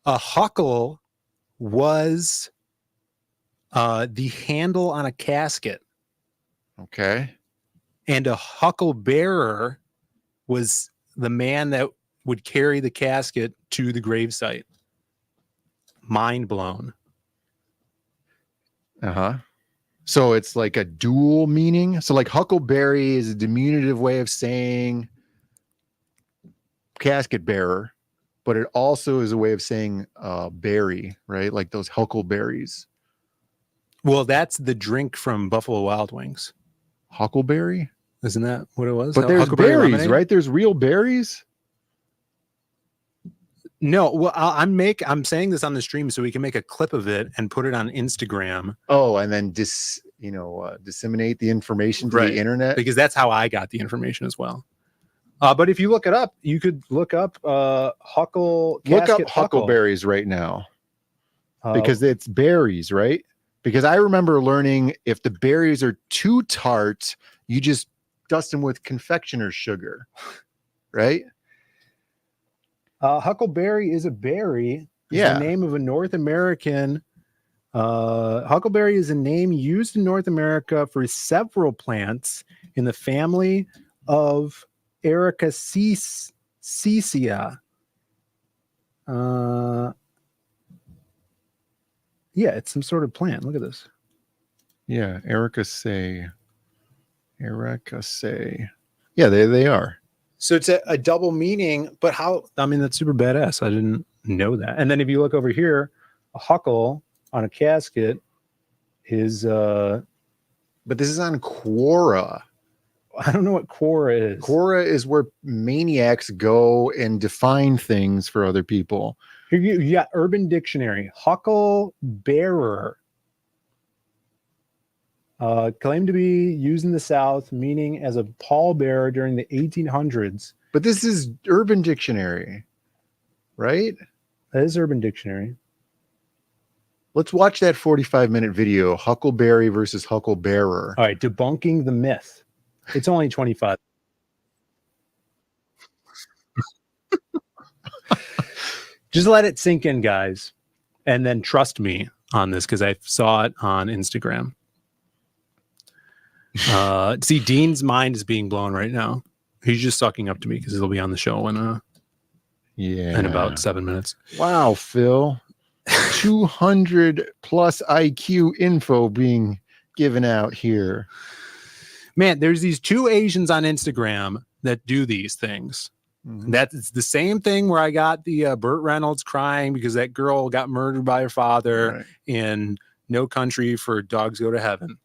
a huckle was the handle on a casket. Okay. And a hucklebearer was the man that would carry the casket to the gravesite. Mind blown. Uh-huh. So it's like a dual meaning. So like huckleberry is a diminutive way of saying casket bearer, but it also is a way of saying berry, right? Like those huckleberries. Well, that's the drink from Buffalo Wild Wings. Huckleberry? Isn't that what it was? But there's berries, lemonade? Right? There's real berries. No, well, I'm saying this on the stream so we can make a clip of it and put it on Instagram. Oh, and then disseminate the information to the internet, because that's how I got the information as well. But if you look it up, you could look up Huckle. Look up huckleberries right now, because it's berries, right? Because I remember learning if the berries are too tart, you just dust them with confectioner's sugar, right? Huckleberry is a berry. It's the name of a North American. Huckleberry is a name used in North America for several plants in the family of Ericaceae. Yeah, it's some sort of plant. Look at this. Yeah, Ericaceae. Yeah, they are. So it's a double meaning, but how? I mean, that's super badass. I didn't know that. And then if you look over here, A huckle on a casket is but this is on Quora. I don't know what Quora is. Quora is where maniacs go and define things for other people. Here you got Urban Dictionary. Huckle bearer. Claimed to be used in the South, meaning as a pallbearer during the 1800s. But this is Urban Dictionary, right? That is Urban Dictionary. Let's watch that 45-minute video, Huckleberry versus Hucklebearer. All right, debunking the myth. It's only 25. Just let it sink in, guys. And then trust me on this because I saw it on Instagram. See, Dean's mind is being blown right now. He's just sucking up to me because he'll be on the show in about 7 minutes. Wow, Phil. 200 plus IQ info being given out here. Man, there's these two Asians on Instagram that do these things. Mm-hmm. That's the same thing where I got the Burt Reynolds crying because that girl got murdered by her father in No Country for Dogs Go to Heaven.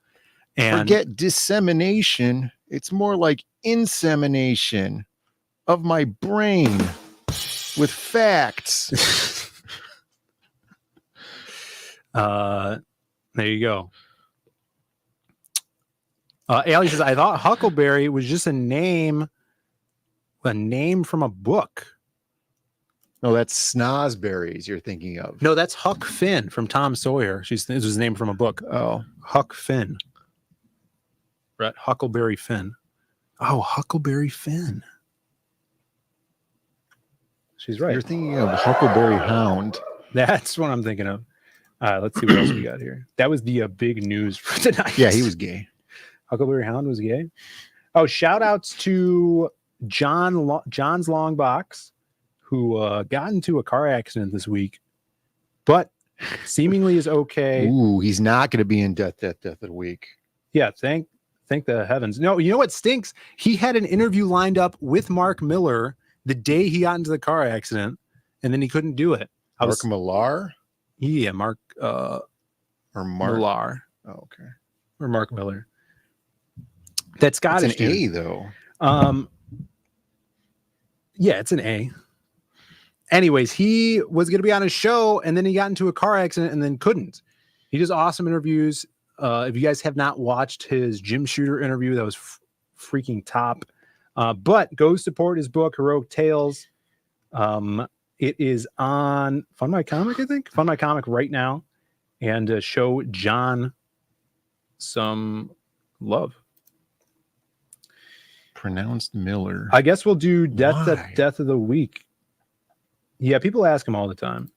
And forget dissemination. It's more like insemination of my brain with facts. There you go. Allie says, I thought Huckleberry was just a name from a book. No, that's Snozberries you're thinking of. No, that's Huck Finn from Tom Sawyer. It was named from a book. Oh, Huck Finn. Right, Huckleberry Finn. Oh, Huckleberry Finn. She's right. You're thinking of Huckleberry Hound. That's what I'm thinking of. Let's see what else we got here. That was the big news for tonight. Yeah, he was gay. Huckleberry Hound was gay. Oh, shout outs to John's Long Box, who got into a car accident this week, but seemingly is okay. Ooh, he's not going to be in death of the week. Yeah, thank the heavens. No, you know what stinks? He had an interview lined up with Mark Miller the day he got into the car accident, and then he couldn't do it. Mark Millar? Yeah, Mark or Mark Millar. Oh, okay. Or Mark Miller. That's Scottish. It's an A though. Yeah, it's an A. Anyways, he was going to be on a show and then he got into a car accident and then couldn't. He does awesome interviews. If you guys have not watched his Jim Shooter interview, that was freaking top. But go support his book, Heroic Tales. It is on Fund My Comic, I think. Fund My Comic right now. And show John some love. Pronounced Miller. I guess we'll do death of the week. Yeah, people ask him all the time,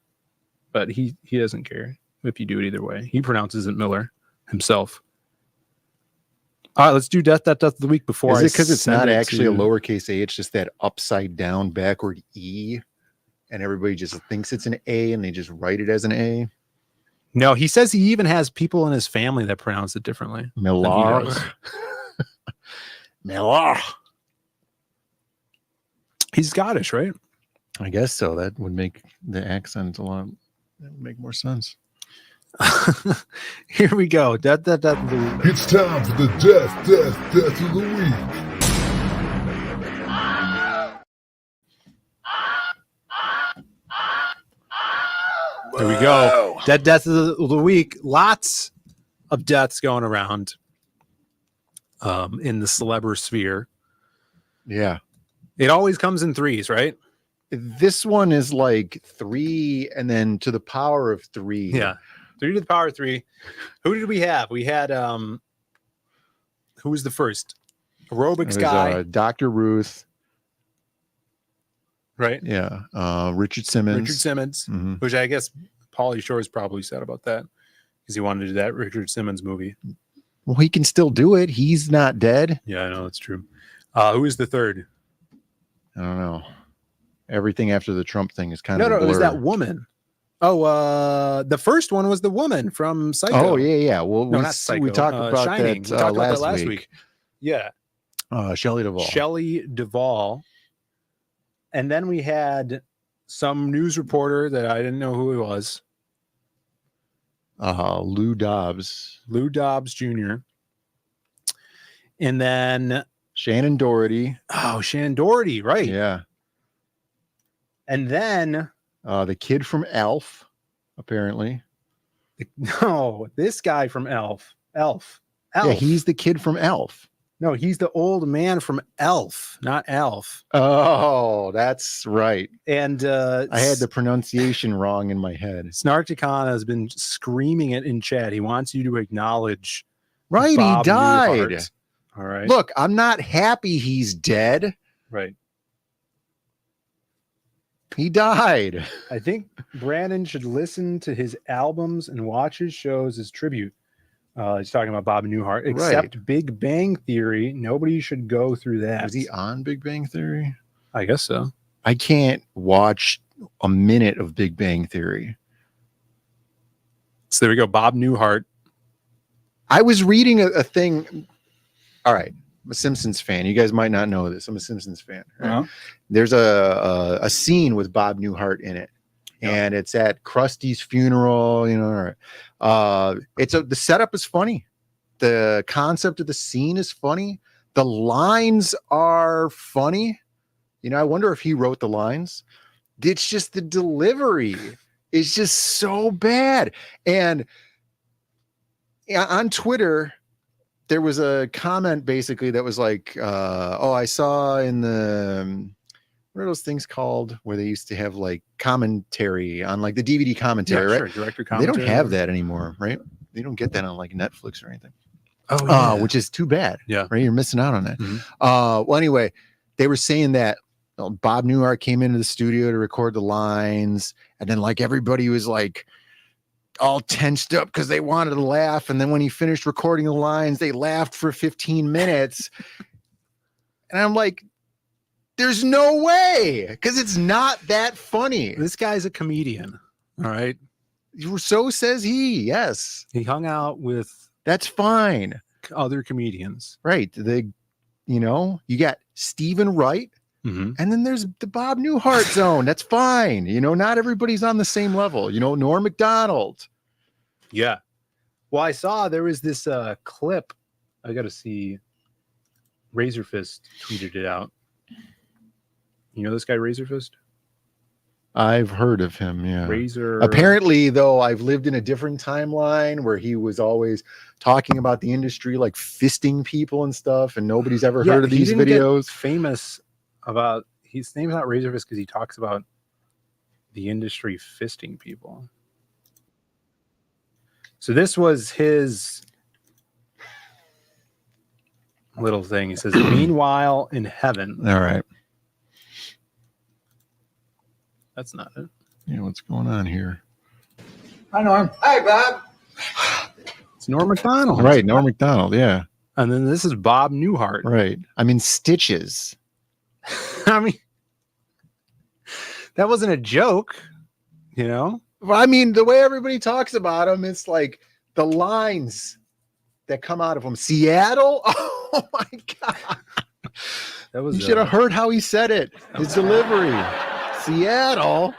but he doesn't care if you do it either way. He pronounces it Miller himself. All right, let's do death of the week before. Is it because it's not actually a lowercase a? It's just that upside down backward E, and everybody just thinks it's an A, and they just write it as an A. No, he says he even has people in his family that pronounce it differently. Millar. Millar. He's Scottish, right? I guess so. That would make the accent that would make more sense. Here we go. Death of the week. It's time for the death of the week. There we go. Death of the week. Lots of deaths going around in the celebr sphere. Yeah. It always comes in threes, right? This one is like 3 and then to the power of 3. Yeah. 3 to the power of 3. Who did we have? We had who was the first? Aerobics guy. Dr. Ruth. Right? Yeah. Richard Simmons. Mm-hmm. Which I guess Pauly Shore is probably sad about that because he wanted to do that Richard Simmons movie. Well, he can still do it. He's not dead. Yeah, I know. That's true. Who is the third? I don't know. Everything after the Trump thing is kind of it was that woman. Oh, the first one was the woman from Psycho. Oh, yeah. Well, not Psycho. We talked about Shining. that, We talked about that last week. Yeah. Shelley Duvall. And then we had some news reporter that I didn't know who he was. Lou Dobbs. Lou Dobbs Jr. And then Shannon Doherty. Oh, Shannon Doherty, right. Yeah. And then the kid from Elf, apparently. No, this guy from Elf. Yeah, he's the kid from Elf. No, he's the old man from Elf, not Elf. Oh, that's right. And I had the pronunciation wrong in my head. Snarkticana has been screaming it in chat. He wants you to acknowledge. Right, Bob he died. Newhart. All right. Look, I'm not happy he's dead. Right. He died. I think Brandon should listen to his albums and watch his shows as tribute. He's talking about Bob Newhart, except Big Bang Theory. Nobody should go through that. Was he on Big Bang Theory? I guess so. I can't watch a minute of Big Bang Theory. So there we go. Bob Newhart. I was reading a thing. All right. I'm a Simpsons fan. You guys might not know this. I'm a Simpsons fan. Right? Uh-huh. There's a scene with Bob Newhart in it. And it's at Krusty's funeral, you know. The setup is funny. The concept of the scene is funny. The lines are funny. You know, I wonder if he wrote the lines. It's just the delivery is just so bad. And on Twitter, there was a comment basically that was like, I saw in the what are those things called where they used to have like commentary on like the DVD commentary, right? Sure. Director commentary. They don't have that anymore, right? They don't get that on like Netflix or anything. Oh, yeah. Which is too bad. Yeah. Right. You're missing out on that. Mm-hmm. Well, anyway, they were saying that Bob Newhart came into the studio to record the lines, and then like everybody was like all tensed up because they wanted to laugh. And then when he finished recording the lines, they laughed for 15 minutes. And I'm like, there's no way, because it's not that funny. This guy's a comedian. All right. So says he. Yes. He hung out with That's fine. other comedians. Right. You got Stephen Wright, Mm-hmm. and then there's the Bob Newhart zone. That's fine. Not everybody's on the same level. Norm Macdonald. Yeah. Well, I saw there was this clip. I got to see. Razorfist tweeted it out. You know this guy, Razorfist? I've heard of him, yeah. Razor. Apparently, though, I've lived in a different timeline where he was always talking about the industry, like fisting people and stuff, and nobody's ever heard of these videos. Famous about his name's not Razorfist because he talks about the industry fisting people. So this was his little thing. He says, "Meanwhile in heaven." All right. That's not it. Yeah, what's going on here? Hi, Norm. Hi, Bob. It's Norm Macdonald. Right, Norm Macdonald, yeah. And then this is Bob Newhart. Right. I'm in stitches. I mean, that wasn't a joke, Well, I mean, the way everybody talks about him, it's like the lines that come out of him. Seattle? Oh, my God. That was You should have heard how he said it. His delivery. Seattle.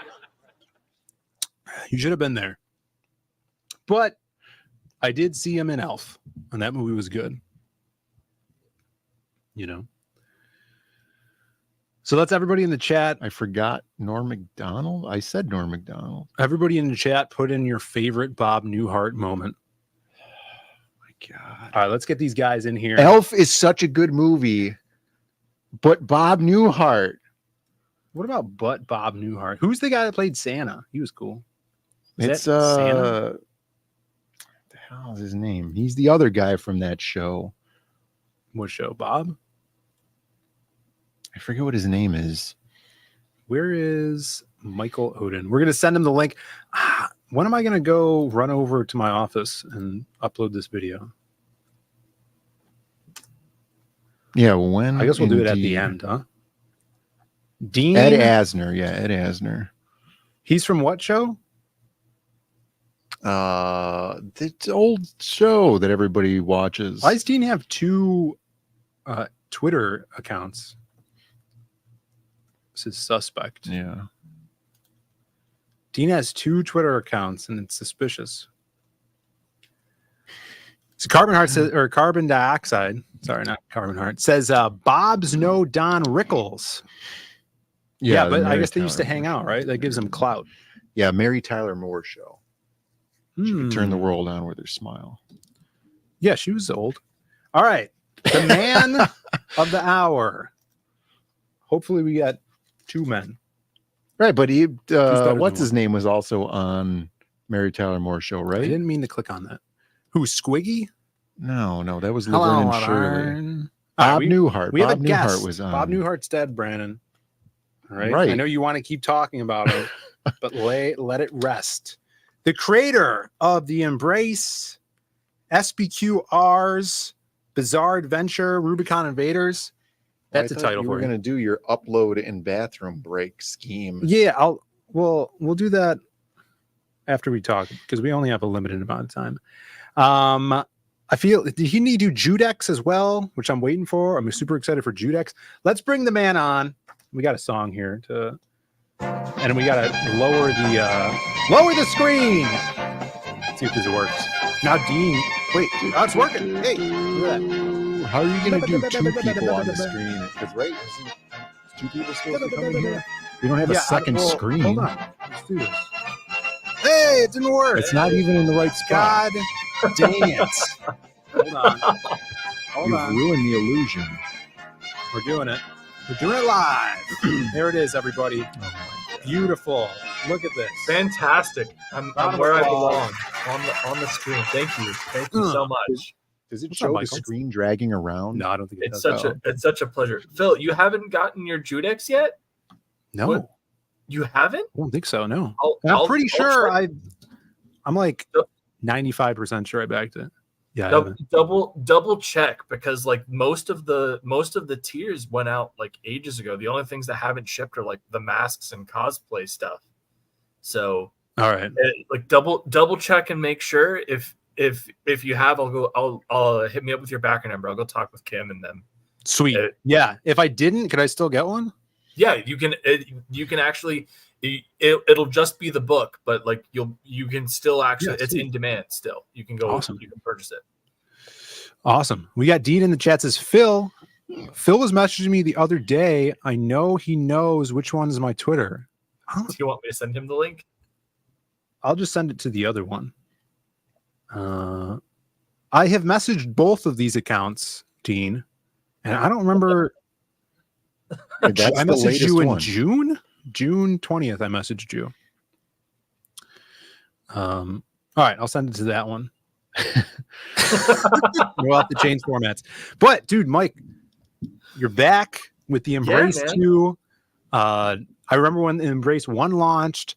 You should have been there. But I did see him in Elf, and that movie was good. So that's everybody in the chat. I forgot Norm Macdonald. I said Norm Macdonald. Everybody in the chat, put in your favorite Bob Newhart moment. Oh my God. All right, let's get these guys in here. Elf is such a good movie, but Bob Newhart. What about Bob Newhart? Who's the guy that played Santa? He was cool. It's Santa? what the hell is his name? He's the other guy from that show. What show? Bob? I forget what his name is. Where is Michael Odin? We're gonna send him the link. When am I gonna go run over to my office and upload this video? Yeah, when? I guess we'll do it at the end, huh? Dean Ed Asner. Yeah, Ed Asner. He's from what show? The old show that everybody watches. Why does Dean have two Twitter accounts? This is suspect. Yeah. Dean has two Twitter accounts, and it's suspicious. So Carbon Heart says, or Carbon Dioxide. Sorry, not Carbon Heart. Says Bob's no Don Rickles. Yeah, but I guess they used to hang out, right? That gives them clout. Yeah, Mary Tyler Moore Show. She could turn the Hmm. world on with her smile. Yeah, she was old. All right. The man of the hour. Hopefully we got 2 men. Right, but he better what's than his name was also on Mary Tyler Moore Show, right? I didn't mean to click on that. Who, Squiggy? No, that was Hello, Laverne and Shirley. Laverne. Bob Newhart. We have Bob a Newhart guest. was on. Bob Newhart's dead, Brandon. All right. Right. I know you want to keep talking about him, but let it rest. The creator of the Embrace, SBQRs, Bizarre Adventure, Rubicon Invaders. That's I a thought title you for were you. going to do your upload and bathroom break scheme. Yeah, we'll do that after we talk because we only have a limited amount of time. I feel did he need to do Judex as well, which I'm waiting for. I'm super excited for Judex. Let's bring the man on. We got a song here and we gotta lower the screen. Let's see if this works. Now Dean, wait, it's working. Hey, look at that. How are you going to do 2 people on the screen? Because right, isn't 2 people supposed to come in here? We don't have a second screen. Hold on, let's do this. Hey, it didn't work. It's not even in the right spot. God dang it. Hold on. You've ruined the illusion. We're doing it. We're doing it live. There it is, everybody. Beautiful. Look at this. Fantastic. I'm where I belong on the screen. Thank you so much. Does it What's show up, the Michael? screen dragging around? No, I don't think it It's does. such a pleasure. Phil, you haven't gotten your Judex yet? No. What? You haven't? I don't think so. No. I'll- I'm pretty I'll sure try- I'm like 95% sure I backed it. Yeah. I haven't. Double check because like most of the tiers went out like ages ago. The only things that haven't shipped are like the masks and cosplay stuff. So All right. like double check and make sure if you have, I'll hit me up with your backer number. I'll go talk with Kim and them. Sweet. Yeah. If I didn't, could I still get one? Yeah, you can actually. It'll just be the book, but like you can still actually it's in demand still. You can go. Awesome. You can purchase it. Awesome. We got Dean in the chat says Phil was messaging me the other day. I know he knows which one is my Twitter. Do you want me to send him the link? I'll just send it to the other one. I have messaged both of these accounts, Dean, and I don't remember. I messaged you in June 20th. I messaged you. All right, I'll send it to that one. We'll have to change formats. But dude, Mike, you're back with the Embrace 2. I remember when the Embrace 1 launched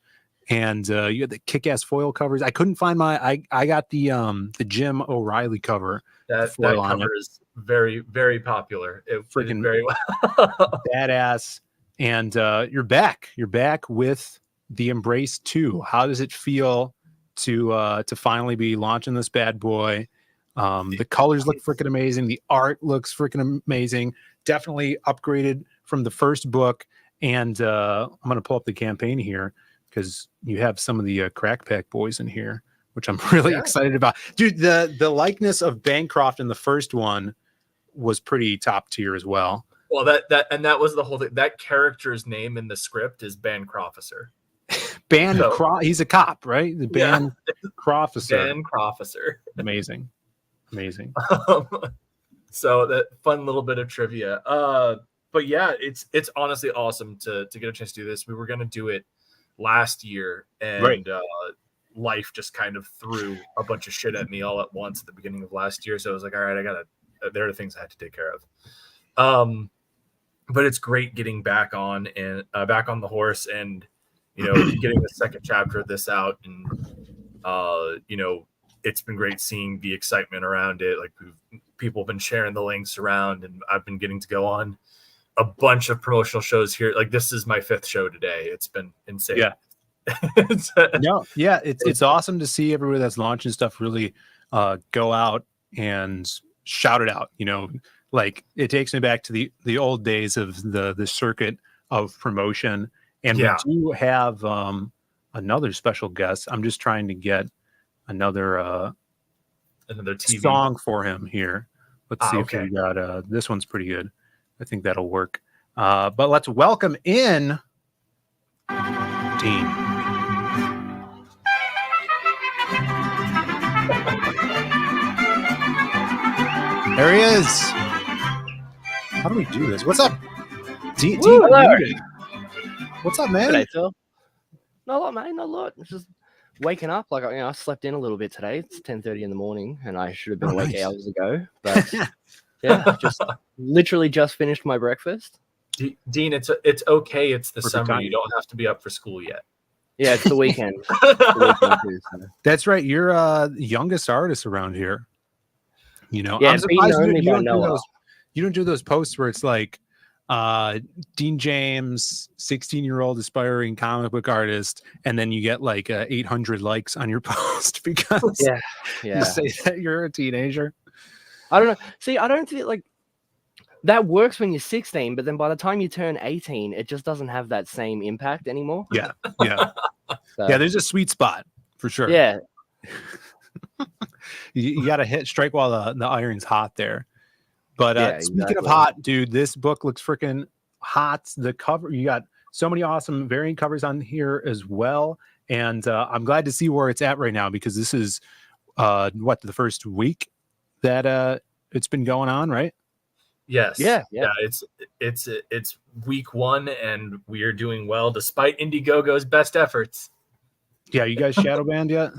and you had the kick-ass foil covers. I couldn't find I got the Jim O'Reilly cover. That foil on cover it. is very, very popular. It Freaking did very well. Badass. And you're back. You're back with the Embrace 2. How does it feel to finally be launching this bad boy? The colors look freaking amazing. The art looks freaking amazing. Definitely upgraded from the first book. And I'm going to pull up the campaign here because you have some of the Crack Pack boys in here, which I'm really excited about. Dude, the likeness of Bancroft in the first one was pretty top tier as well. Well, that was the whole thing. That character's name in the script is Bancrofficer. He's a cop, right? The Bancrofficer. Bancrofficer. Amazing. So that fun little bit of trivia. But yeah, it's honestly awesome to get a chance to do this. We were going to do it last year, and life just kind of threw a bunch of shit at me all at once at the beginning of last year. So I was like, all right, there are things I had to take care of. But it's great getting back on the horse and, getting the second chapter of this out. And, it's been great seeing the excitement around it. Like people have been sharing the links around, and I've been getting to go on a bunch of promotional shows here. Like this is my 5th show today. It's been insane. Yeah. It's awesome to see everybody that's launching stuff really go out and shout it out. Like it takes me back to the old days of the circuit of promotion. And we do have another special guest. I'm just trying to get another another TV song for him here. Let's see okay. if we got this one's pretty good. I think that'll work. But let's welcome in Dean. There he is. How do we do this? What's up, Dean? Hello. What's up, man? G'day, Phil. Not a lot, mate. Not a lot. It's just waking up. Like, I slept in a little bit today. It's 10:30 in the morning, and I should have been awake hours ago. But yeah, literally just finished my breakfast. Dean, it's okay. It's the summer. You don't have to be up for school yet. Yeah, it's the weekend. It's the weekend too, so. That's right. You're the youngest artist around here. You know, Yeah, I'm surprised you don't do those posts where it's like Dean James, 16-year-old aspiring comic book artist, and then you get like 800 likes on your post because you say that you're a teenager. I don't know. See, I don't think like that works when you're 16, but then by the time you turn 18, it just doesn't have that same impact anymore. Yeah. So, yeah, there's a sweet spot for sure. Yeah. You got to strike while the iron's hot there. But speaking of hot, dude, this book looks freaking hot. The cover, you got so many awesome variant covers on here as well. And I'm glad to see where it's at right now, because this is the first week that it's been going on, right? Yes. Yeah. It's week 1, and we are doing well despite Indiegogo's best efforts. Yeah, you guys shadow banned yet?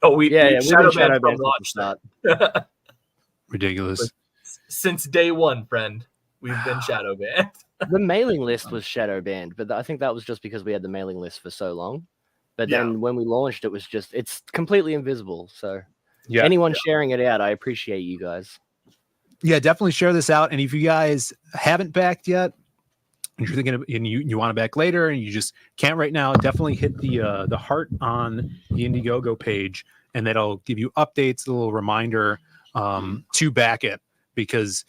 Oh, we've been shadow banned from launch that. Ridiculous. Since day 1, friend, we've been shadow banned. The mailing list was shadow banned, but I think that was just because we had the mailing list for so long. But then when we launched, it's completely invisible. So anyone sharing it out, I appreciate you guys. Yeah, definitely share this out. And if you guys haven't backed yet, and you're thinking of, and you want to back later and you just can't right now, definitely hit the heart on the Indiegogo page, and that'll give you updates, a little reminder to back it, because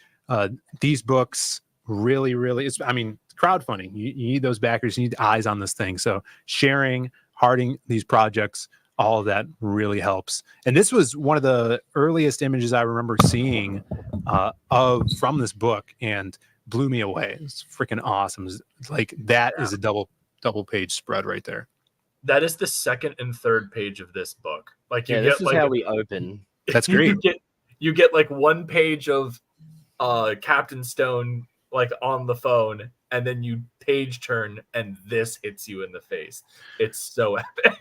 these books really, crowdfunding. You need those backers. You need eyes on this thing. So sharing, hearting these projects, all of that really helps. And this was one of the earliest images I remember seeing from this book, and blew me away. It's freaking awesome. Like that is a double page spread right there. That is the second and third page of this book. Like this is how we open. That's great. You get like one page of Captain Stone like on the phone, and then you page turn and this hits you in the face. It's so epic.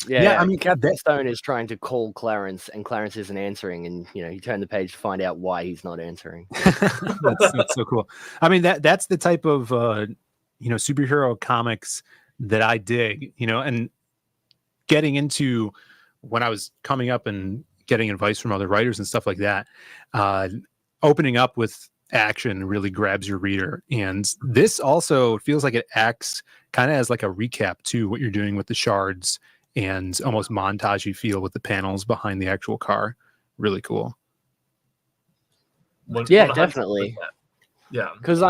Yeah, I mean, Captain Stone is trying to call Clarence, and Clarence isn't answering, and you turn the page to find out why he's not answering. that's so cool. I mean, that's the type of superhero comics that I dig. And getting into when I was coming up and getting advice from other writers and stuff like that, opening up with action really grabs your reader. And this also feels like it acts kind of as like a recap to what you're doing with the shards, and almost montage-y feel with the panels behind the actual car. Really cool. Yeah, definitely. Yeah. Because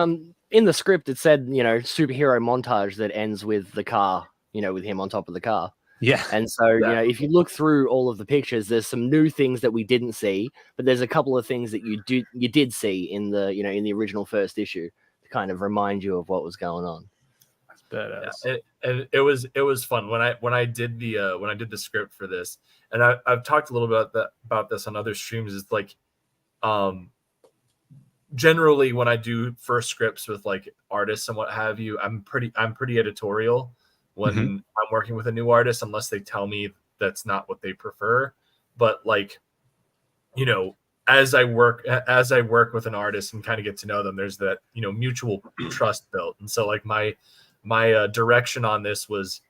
in the script it said, superhero montage that ends with the car, with him on top of the car. Yeah. And so, if you look through all of the pictures, there's some new things that we didn't see, but there's a couple of things that you did see in the, in the original first issue to kind of remind you of what was going on. Badass. Yeah, and it was fun when I did the script for this, and I've talked a little bit about this on other streams. It's like, generally when I do first scripts with like artists and what have you, I'm pretty editorial when I'm working with a new artist, unless they tell me that's not what they prefer. But like, as I work with an artist and kind of get to know them, there's that mutual trust built, and so like my direction on this was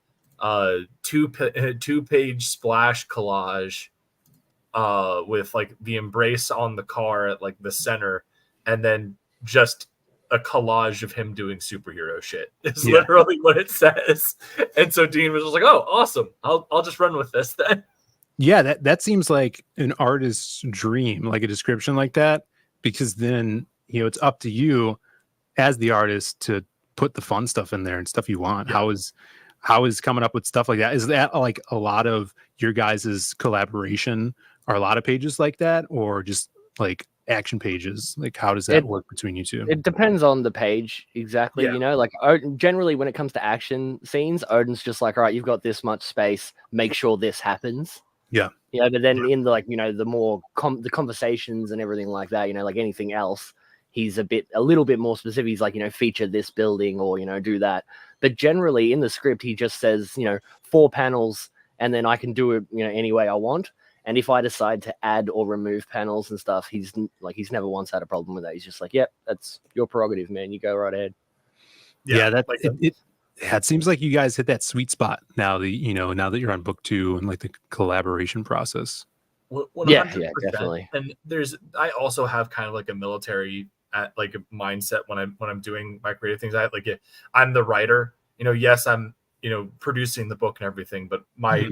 two-page splash collage with like the embrace on the car at like the center, and then just a collage of him doing superhero shit. It's literally what it says. And so Dean was just like, "Oh, awesome! I'll just run with this then." Yeah, that seems like an artist's dream, like a description like that, because then it's up to you as the artist to put the fun stuff in there and stuff you want. How is coming up with stuff like that? Is that like a lot of your guys' collaboration are a lot of pages like that, or just like action pages? Like, how does that work between you two? It depends on the page exactly. Yeah. You know, like generally when it comes to action scenes, Odin's just like, all right, you've got this much space, make sure this happens. Yeah. Yeah, but then in the like, you know, the more the conversations and everything like that, you know, like anything else, he's a little bit more specific. He's like, you know, feature this building or, you know, do that. But generally in the script, he just says, you know, 4 panels, and then I can do it, you know, any way I want. And if I decide to add or remove panels and stuff, he's never once had a problem with that. He's just like, yep, that's your prerogative, man. You go right ahead. Yeah, it seems like you guys hit that sweet spot now that now that you're on book 2 and like the collaboration process. 100%. Yeah, definitely. And I also have kind of like a military like a mindset when I'm doing my creative things. I'm the writer. You know, yes, I'm producing the book and everything, but my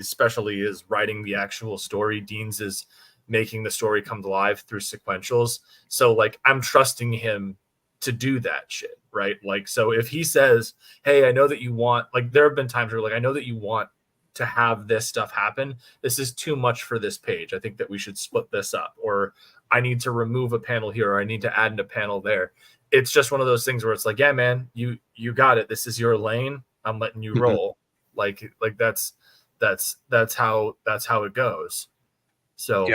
specialty is writing the actual story. Dean's is making the story come to life through sequentials. So like I'm trusting him to do that shit, right? Like, so if he says, hey, I know that you want, like, there have been times where like, I know that you want to have this stuff happen. This is too much for this page. I think that we should split this up, or I need to remove a panel here, or I need to add in a panel there. It's just one of those things where it's like, yeah, man, you got it. This is your lane. I'm letting you roll. Like that's how it goes. So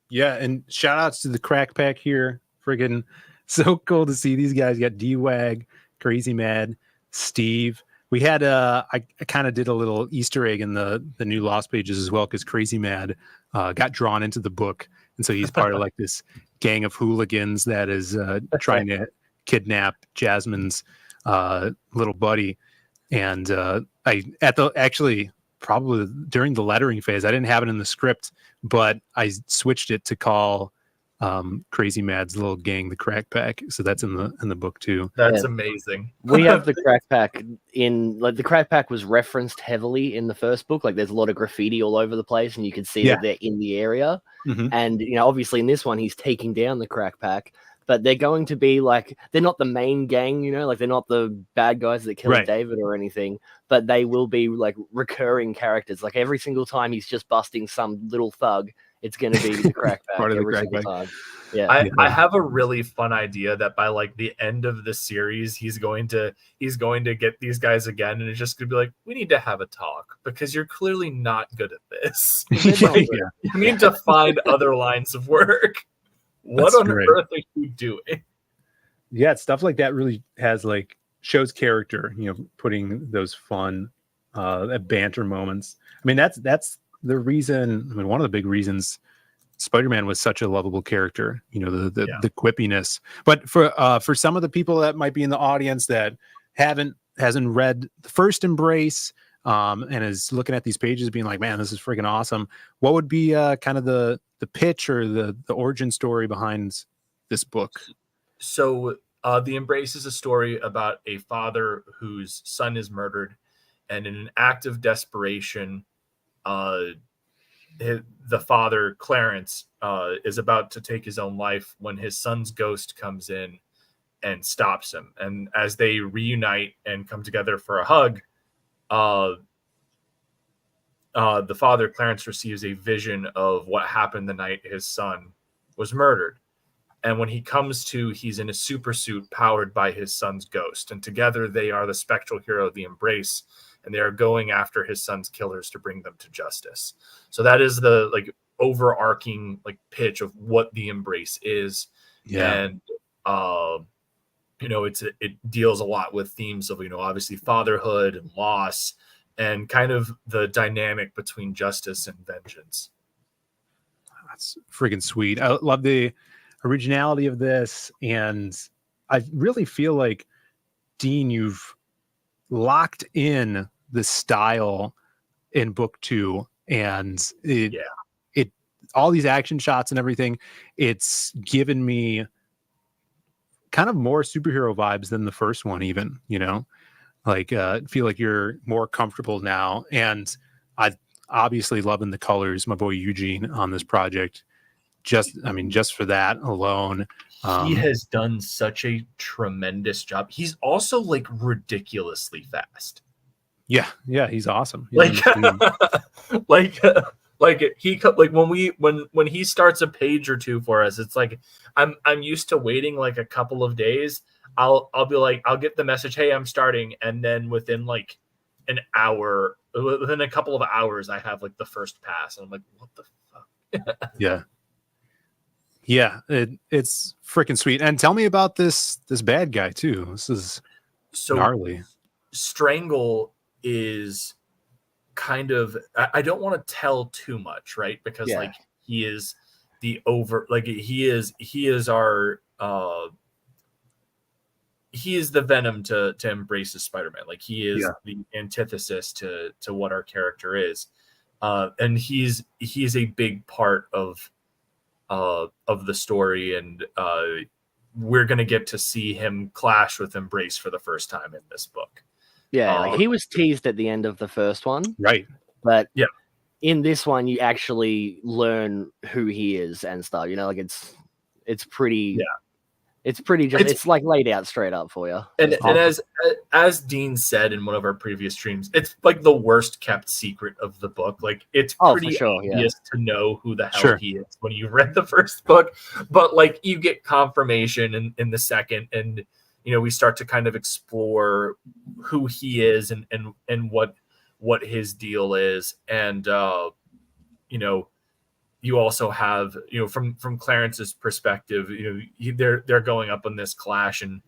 yeah. And shout outs to the Crack Pack here. Friggin' so cool to see these guys. You got D-Wag, Crazy Mad, Steve. We had I kind of did a little Easter egg in the new Lost pages as well, because Crazy Mad got drawn into the book, and so he's part of like this gang of hooligans that is trying to kidnap Jasmine's little buddy. And probably during the lettering phase, I didn't have it in the script, but I switched it to call Crazy Mad's little gang the Crack Pack. So that's in the book too. That's amazing. We have the Crack Pack the Crack Pack was referenced heavily in the first book. Like there's a lot of graffiti all over the place, and you can see that they're in the area. And obviously in this one he's taking down the Crack Pack, but they're going to be like, they're not the main gang, like they're not the bad guys that killed David or anything, but they will be like recurring characters. Like every single time he's just busting some little thug, it's going to be the Crack Pack every single time. Yeah. I have a really fun idea that by like the end of the series, he's going to get these guys again, and it's just going to be like, we need to have a talk because you're clearly not good at this. You need to find other lines of work. What on earth are you doing? Yeah, stuff like that really has like shows character, putting those fun banter moments. I mean, that's the reason. I mean, one of the big reasons Spider-Man was such a lovable character, the quippiness. But for some of the people that might be in the audience that hasn't read the first Embrace and is looking at these pages being like, man, this is freaking awesome, what would be kind of the pitch or the origin story behind this book? So The Embrace is a story about a father whose son is murdered, and in an act of desperation, the father, Clarence, is about to take his own life when his son's ghost comes in and stops him. And as they reunite and come together for a hug, the father, Clarence, receives a vision of what happened the night his son was murdered. And when he comes to, he's in a super suit powered by his son's ghost. And together they are the spectral hero of the Embrace, and they are going after his son's killers to bring them to justice. So that is the like overarching like pitch of what the Embrace is. And it deals a lot with themes of obviously fatherhood and loss, and kind of the dynamic between justice and vengeance. That's freaking sweet. I love the originality of this, and I really feel like, Dean, you've locked in the style in book 2, and it all these action shots and everything, it's given me kind of more superhero vibes than the first one even, like feel like you're more comfortable now. And I obviously loving the colors, my boy Eugene on this project, just for that alone. He has done such a tremendous job. He's also like ridiculously fast. Yeah, he's awesome. Like like like when he starts a page or two for us, it's like I'm used to waiting like a couple of days. I'll be like, I'll get the message, hey, I'm starting, and then within like an hour, within a couple of hours, I have like the first pass, and I'm like, what the fuck? Yeah, it's freaking sweet. And tell me about this bad guy too. This is so gnarly. Strangle is kind of, I don't want to tell too much, right? Because like he is the he is our he is the Venom to embrace as Spider-Man. Like he is the antithesis to what our character is. And he's a big part of the story, and we're gonna get to see him clash with Embrace for the first time in this book. Yeah, like he was teased at the end of the first one, right? But yeah, in this one, you actually learn who he is and stuff. You know, like it's pretty. Yeah. It's pretty it's like laid out straight up for you. And as Dean said in one of our previous streams, it's like the worst kept secret of the book. Like it's pretty obvious to know who the hell he is when you read the first book, but like you get confirmation in the second, and you know we start to kind of explore who he is and what his deal is, and you know. You also have, you know, from Clarence's perspective, you know, they're going up on this clash, and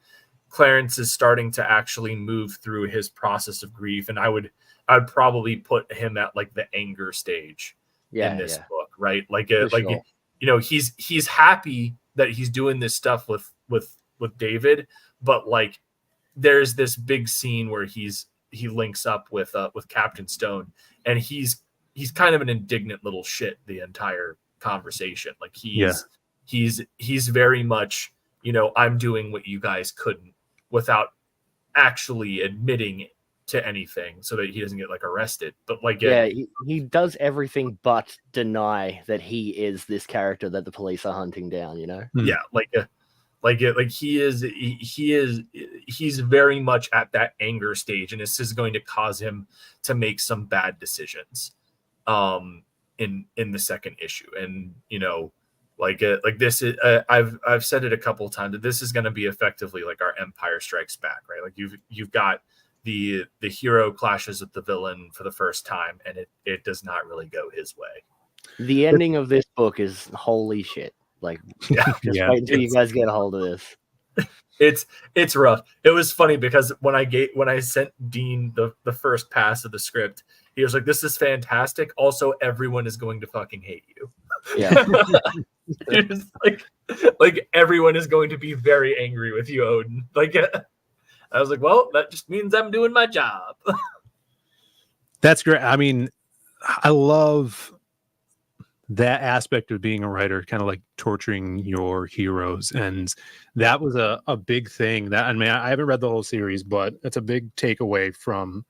Clarence is starting to actually move through his process of grief, and I'd probably put him at like the anger stage in this book, right? Like you know, he's happy that he's doing this stuff with David, but like there's this big scene where he links up with Captain Stone, and he's kind of an indignant little shit the entire conversation. Like he's very much, you know, I'm doing what you guys couldn't, without actually admitting to anything so that he doesn't get like arrested. But like, he does everything but deny that he is this character that the police are hunting down, you know? He's very much at that anger stage, and this is going to cause him to make some bad decisions in the second issue. And you know, like this is I've said it a couple of times that this is going to be effectively like our Empire Strikes Back, right? Like you've got the hero clashes with the villain for the first time, and it does not really go his way. The ending of this book is holy shit. Like just wait until you guys get a hold of this. It's rough. It was funny because when I sent Dean the first pass of the script, he was like, "This is fantastic. Also, everyone is going to fucking hate you." Yeah. It's like everyone is going to be very angry with you, Odin. Like I was like, well, that just means I'm doing my job. That's great. I mean, I love that aspect of being a writer, kind of like torturing your heroes. And that was a big thing that, I mean, I haven't read the whole series, but it's a big takeaway from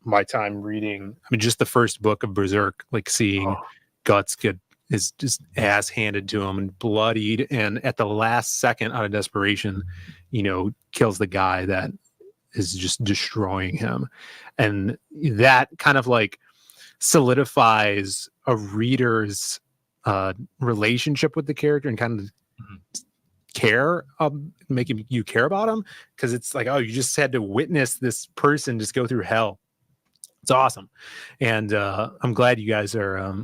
my time reading. I mean, just the first book of Berserk, like seeing Guts get his just ass handed to him and bloodied. And at the last second, out of desperation, you know, kills the guy that is just destroying him. And that kind of like solidifies a reader's relationship with the character and kind of care, making you care about him, because it's like, oh, you just had to witness this person just go through hell. It's awesome. And I'm glad you guys are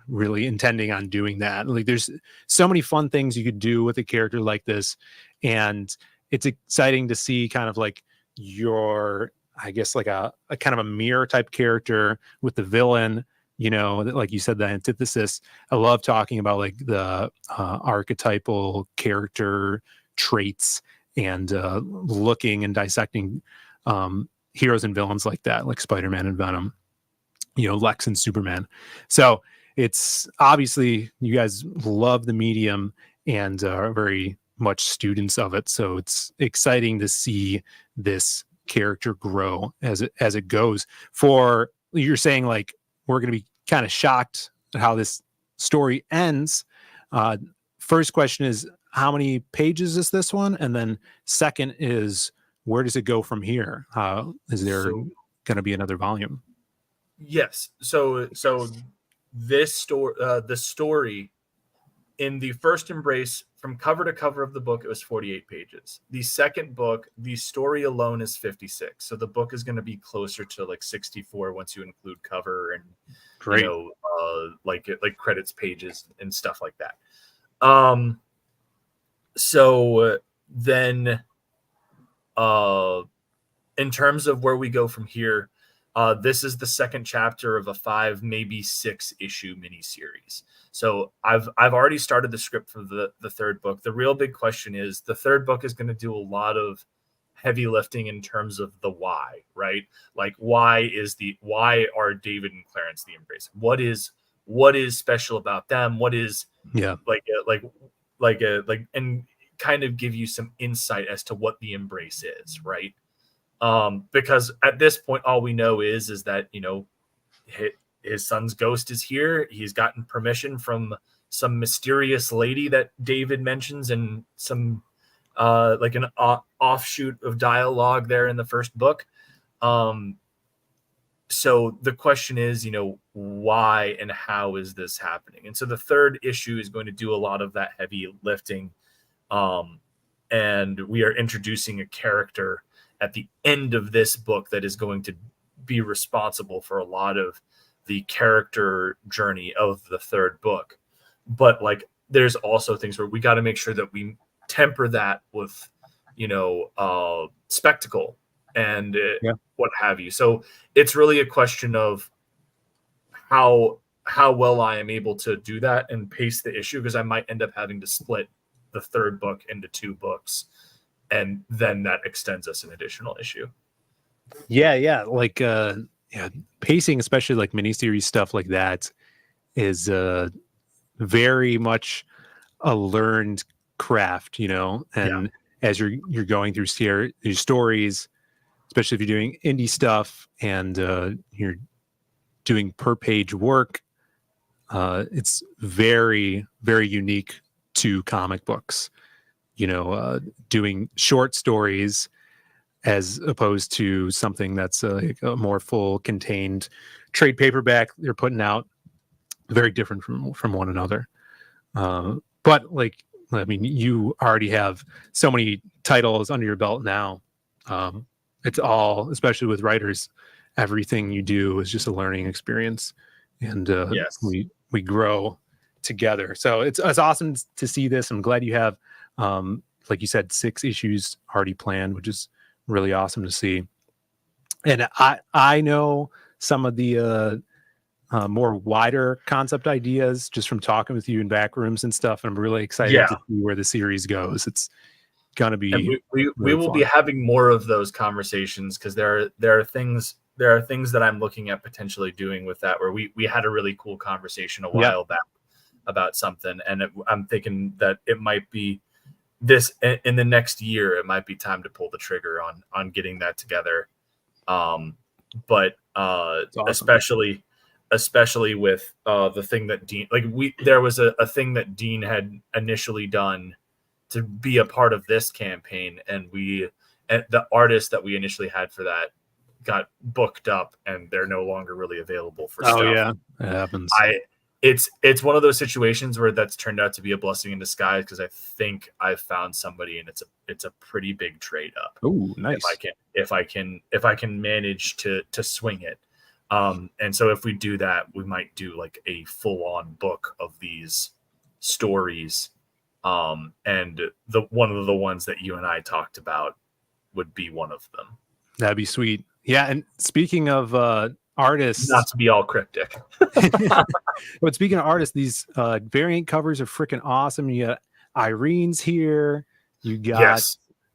really intending on doing that. Like there's so many fun things you could do with a character like this, and it's exciting to see kind of like your, I guess, like a kind of a mirror type character with the villain, you know, like you said, the antithesis. I love talking about like the archetypal character traits and looking and dissecting heroes and villains like that, like Spider-Man and Venom, you know, Lex and Superman. So it's obviously you guys love the medium and are very much students of it. So it's exciting to see this character grow as it goes. For you're saying like we're going to be kind of shocked at how this story ends. First question is, how many pages is this one? And then second is, where does it go from here? Is there going to be another volume? Yes. So this story, the story in the first Embrace, from cover to cover of the book, it was 48 pages. The second book, the story alone is 56. So the book is going to be closer to like 64 once you include cover and Great. like credits pages and stuff like that. So then in terms of where we go from here, this is the second chapter of a 5, maybe 6 issue miniseries. So I've already started the script for the third book. The real big question is the third book is going to do a lot of heavy lifting in terms of the why, right? Like why are David and Clarence the Embrace? What is special about them? What is and kind of give you some insight as to what the Embrace is, right? Because at this point, all we know is that, you know, his son's ghost is here. He's gotten permission from some mysterious lady that David mentions in some like an offshoot of dialogue there in the first book. So the question is, you know, why and how is this happening? And so the third issue is going to do a lot of that heavy lifting. And we are introducing a character at the end of this book that is going to be responsible for a lot of the character journey of the third book. But like, there's also things where we got to make sure that we temper that with, you know, spectacle and what have you. So it's really a question of how well I am able to do that and pace the issue, because I might end up having to split the third book into 2 books, and then that extends us an additional issue. Yeah. Like, pacing, especially like miniseries stuff like that, is very much a learned craft, you know. And as you're going through your stories, especially if you're doing indie stuff and you're doing per page work, it's very, very unique to comic books. You know, doing short stories as opposed to something that's like a more full contained trade paperback they're putting out, very different from one another. But like, I mean, you already have so many titles under your belt now. It's all, especially with writers, everything you do is just a learning experience, and we grow together. So it's awesome to see this. I'm glad you have, like you said, 6 issues already planned, which is really awesome to see. And I know some of the more wider concept ideas just from talking with you in back rooms and stuff. And I'm really excited to see where the series goes. It's gonna be. And we will be having more of those conversations, because there are things that I'm looking at potentially doing with that, where we had a really cool conversation a while back about something, and I'm thinking that it might be this in the next year. It might be time to pull the trigger on getting that together. But awesome. especially with the thing that Dean, like there was a thing that Dean had initially done to be a part of this campaign, and the artists that we initially had for that got booked up, and they're no longer really available for stuff. Oh yeah, it happens. It's one of those situations where that's turned out to be a blessing in disguise, because I think I've found somebody, and it's a pretty big trade up. Oh, nice. If I can manage to swing it. And so if we do that, we might do like a full-on book of these stories. And one of the ones that you and I talked about would be one of them. That'd be sweet. Yeah. And speaking of artists, not to be all cryptic, but speaking of artists, these variant covers are freaking awesome. You got Irene's here. You got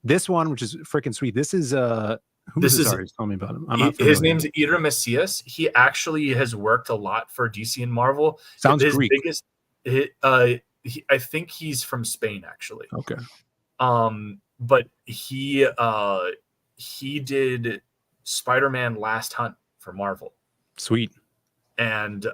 this one, which is freaking sweet. This is who's this artist? Tell me about him. His name's Ira Macias. He actually has worked a lot for DC and Marvel. Sounds Greek. I think he's from Spain, actually. Okay. But he did Spider-Man Last Hunt for Marvel. Sweet. And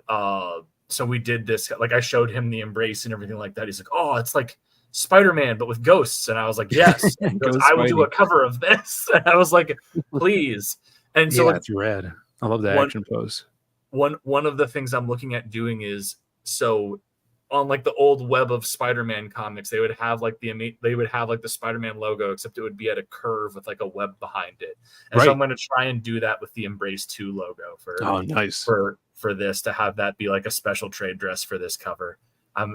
so we did this, like I showed him the Embrace and everything like that. He's like, oh, it's like Spider-Man, but with ghosts. And I was like, yes. He goes, I will do a cover of this. And I was like, please. And so it's red. I love the action pose. one of the things I'm looking at doing is, so on like the old web of Spider-Man comics, they would have like the Spider-Man logo, except it would be at a curve with like a web behind it. And so I'm going to try and do that with the Embrace 2 logo for this, to have that be like a special trade dress for this cover. I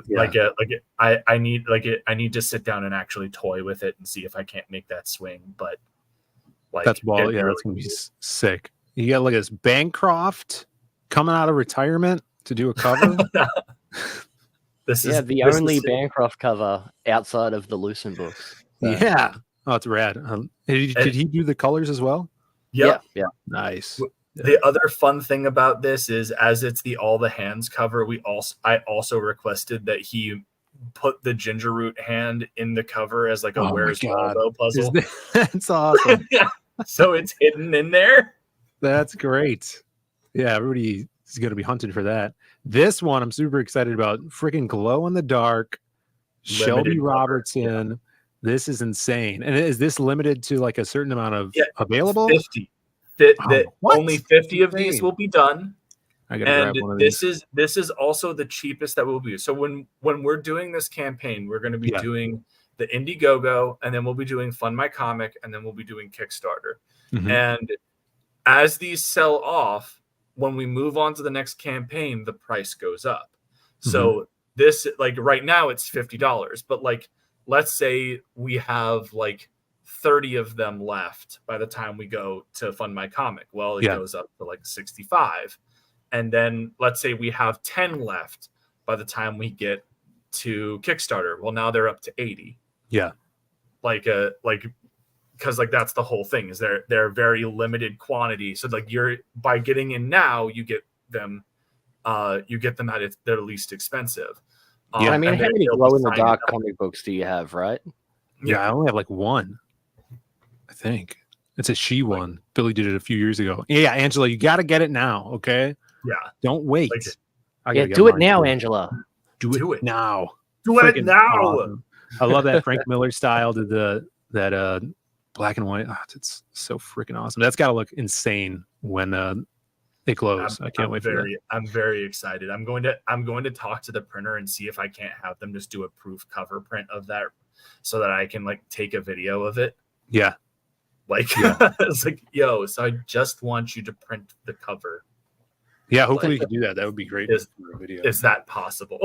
need to sit down and actually toy with it and see if I can't make that swing. But like, that's ball. Yeah, that's gonna be sick. You got like this Bancroft coming out of retirement to do a cover. This is the only Bancroft cover outside of the Lucent books. So. Yeah. Oh, it's rad. Did he do the colors as well? Yep. Yeah. Nice. The other fun thing about this is, as it's the All the Hands cover, I also requested that he put the ginger root hand in the cover as like a Where's Waldo puzzle. That's awesome. Yeah. So it's hidden in there. That's great. Yeah, everybody is going to be hunting for that. This one I'm super excited about. Freaking glow in the dark. Shelby Robertson. Yeah. This is insane. And is this limited to like a certain amount of available? 50. Only 50 of these will be done. I gotta grab one of these. This is also the cheapest that will be. So when we're doing this campaign, we're going to be doing the Indiegogo, and then we'll be doing Fund My Comic, and then we'll be doing Kickstarter. Mm-hmm. And as these sell off, when we move on to the next campaign, the price goes up. Mm-hmm. So this, like right now it's $50, but like, let's say we have like 30 of them left by the time we go to Fund My Comic. Well, it goes up to like 65. And then let's say we have 10 left by the time we get to Kickstarter. Well, now they're up to 80. Yeah. Because like that's the whole thing, is they're very limited quantity. So like by getting in now, you get them at their least expensive. I mean, how many glow in the dark comic books do you have, right? Yeah, I only have like one. I think it's a she one. Billy did it a few years ago. Yeah, Angela, you got to get it now. Okay. Yeah. Don't wait. Do it now, Angela. Do it now. Do it now. Awesome. I love that Frank Miller style to that black and white. Oh, it's so freaking awesome. That's got to look insane when they close. I can't wait for that. I'm very excited. I'm going to talk to the printer and see if I can't have them just do a proof cover print of that, so that I can like take a video of it. Yeah. It's like, yo, so I just want you to print the cover. Yeah, hopefully we can do that. That would be great. Is that possible?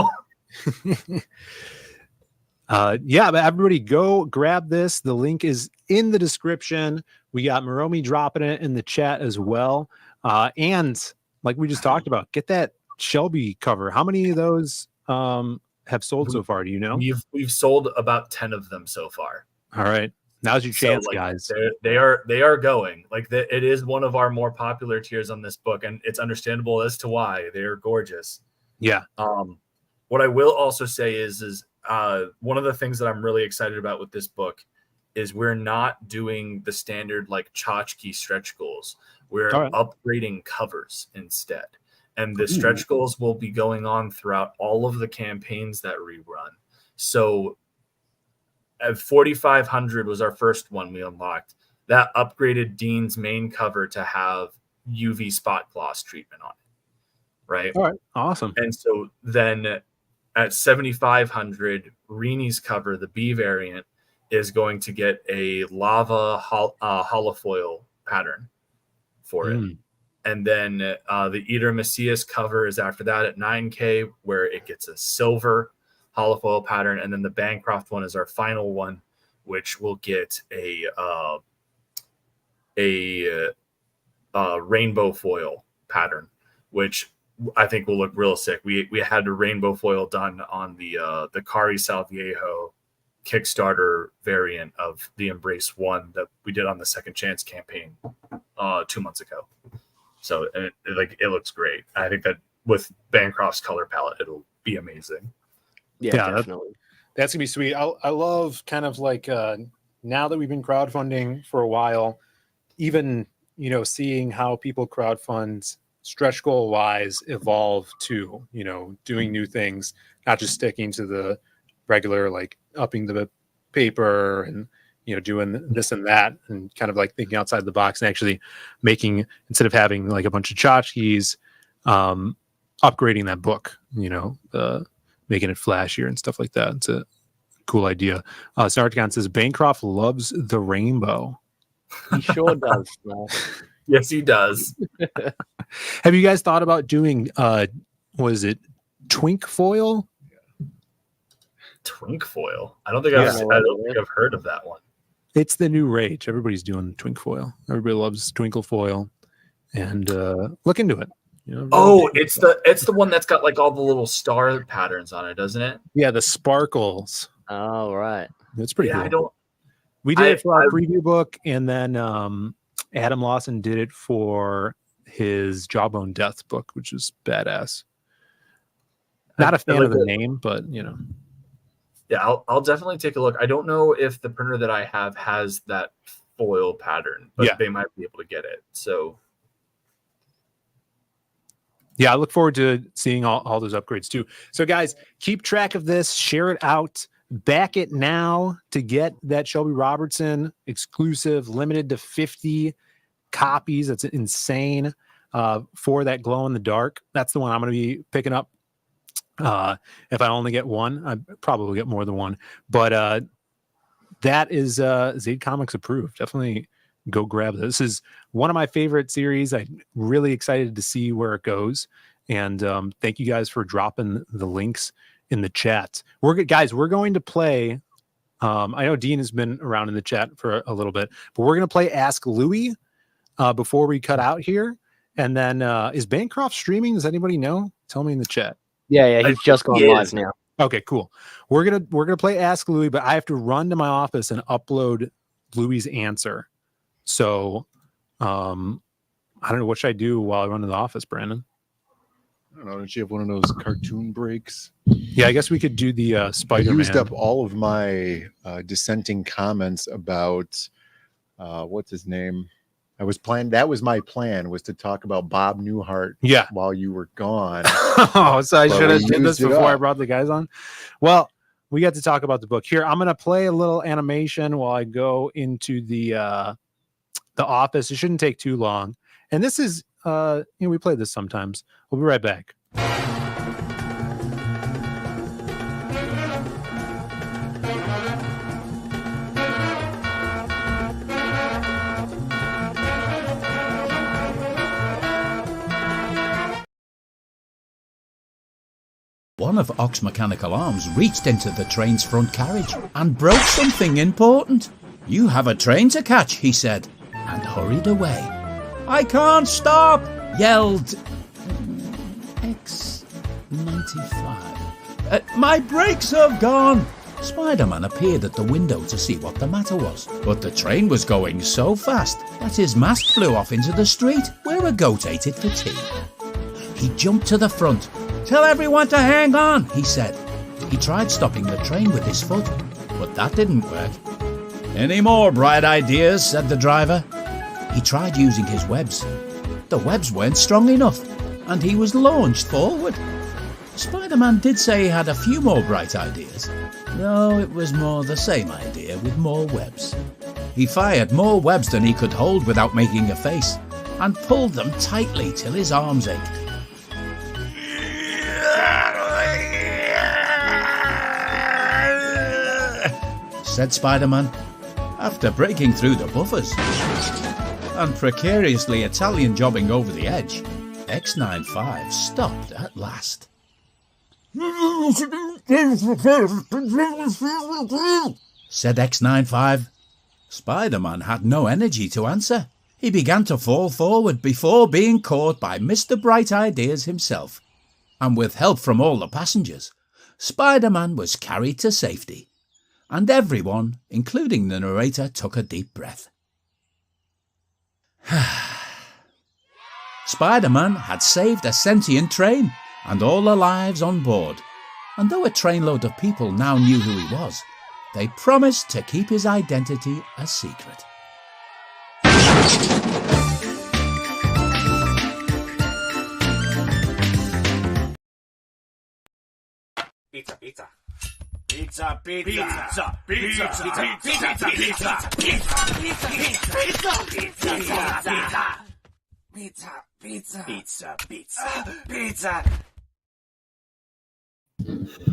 Yeah, but everybody go grab this. The link is in the description. We got Moromi dropping it in the chat as well. And like we just talked about, get that Shelby cover. How many of those have sold so far? Do you know? We've sold about 10 of them so far. All right. Now's your chance, guys. They are going. Like it is one of our more popular tiers on this book, and it's understandable as to why. They are gorgeous. Yeah. What I will also say is one of the things that I'm really excited about with this book is we're not doing the standard like tchotchke stretch goals. We're upgrading covers instead. And the stretch goals will be going on throughout all of the campaigns that we run. So at 4,500 was our first one we unlocked. That upgraded Dean's main cover to have UV spot gloss treatment on it. Right? All right. Awesome. And so then at 7,500, Reenie's cover, the B variant, is going to get a lava holofoil pattern for it. And then the Eater Messias cover is after that at 9K, where it gets a silver holofoil pattern. And then the Bancroft one is our final one, which will get a rainbow foil pattern, which I think will look real sick. We had a rainbow foil done on the Kari Salviejo Kickstarter variant of the Embrace 1 that we did on the Second Chance campaign 2 months ago. So it looks great. I think that with Bancroft's color palette, it'll be amazing. Yeah, definitely. That's gonna be sweet. I love kind of like now that we've been crowdfunding for a while, even seeing how people crowdfund stretch goal wise evolve to doing new things, not just sticking to the regular like upping the paper and doing this and that, and kind of like thinking outside the box and actually making, instead of having like a bunch of tchotchkes, upgrading that book, making it flashier and stuff like that. It's a cool idea. Snarticon says Bancroft loves the rainbow. He sure does. Yes, he does. Have you guys thought about doing was it twink foil? Twink foil. I don't think I've heard of that one. It's the new rage. Everybody's doing twink foil. Everybody loves twinkle foil, and look into it. It's the one that's got like all the little star patterns on it, doesn't it? Yeah, the sparkles. Oh, right. That's pretty cool. We did it for our preview book, and then Adam Lawson did it for his Jawbone Death book, which is badass. Not a fan of the name, but Yeah, I'll definitely take a look. I don't know if the printer that I have has that foil pattern, but they might be able to get it. So yeah, I look forward to seeing all those upgrades too. So guys, keep track of this, share it out, back it now to get that Shelby Robertson exclusive, limited to 50 copies. That's insane for that glow in the dark. That's the one I'm going to be picking up. If I only get one, I probably get more than one, but that is Zaid Comics approved. Definitely go grab this. This is one of my favorite series. I'm really excited to see where it goes. And thank you guys for dropping the links in the chat. We're going to play. I know Dean has been around in the chat for a little bit, but we're going to play Ask Louie before we cut out here. And then is Bancroft streaming? Does anybody know? Tell me in the chat. Yeah, he's just gone live now. Okay, cool. We're gonna play Ask Louie, but I have to run to my office and upload Louie's answer. So, I don't know, what should I do while I run to the office, Brandon? I don't know. Don't you have one of those cartoon breaks? Yeah, I guess we could do the Spider-Man. I used up all of my dissenting comments about what's his name. That was my plan, was to talk about Bob Newhart while you were gone. Oh, so I should have did this before I brought the guys on. Well, we got to talk about the book. Here, I'm going to play a little animation while I go into the office. It shouldn't take too long. And this is, we play this sometimes. We'll be right back. One of Ox Mechanical Arms reached into the train's front carriage and broke something important. "You have a train to catch," he said, and hurried away. "I can't stop," yelled X95. "My brakes have gone." Spider-Man appeared at the window to see what the matter was, but the train was going so fast that his mask flew off into the street where a goat ate it for tea. He jumped to the front. "Tell everyone to hang on," he said. He tried stopping the train with his foot, but that didn't work. "Any more bright ideas?" said the driver. He tried using his webs. The webs weren't strong enough, and he was launched forward. Spider-Man did say he had a few more bright ideas, though it was more the same idea with more webs. He fired more webs than he could hold without making a face, and pulled them tightly till his arms ached. Said Spider-Man, after breaking through the buffers and precariously Italian jobbing over the edge. X95 stopped at last. Said X95. Spider-Man had no energy to answer. He began to fall forward before being caught by Mr. Bright Ideas himself. And with help from all the passengers, Spider-Man was carried to safety. And everyone, including the narrator, took a deep breath. Spider-Man had saved a sentient train and all the lives on board. And though a trainload of people now knew who he was, they promised to keep his identity a secret. Pizza, pizza. Pizza, pizza, pizza, pizza, pizza, pizza, pizza, pizza, pizza, pizza, pizza, pizza, pizza. Pizza, pizza, pizza, pizza, pizza.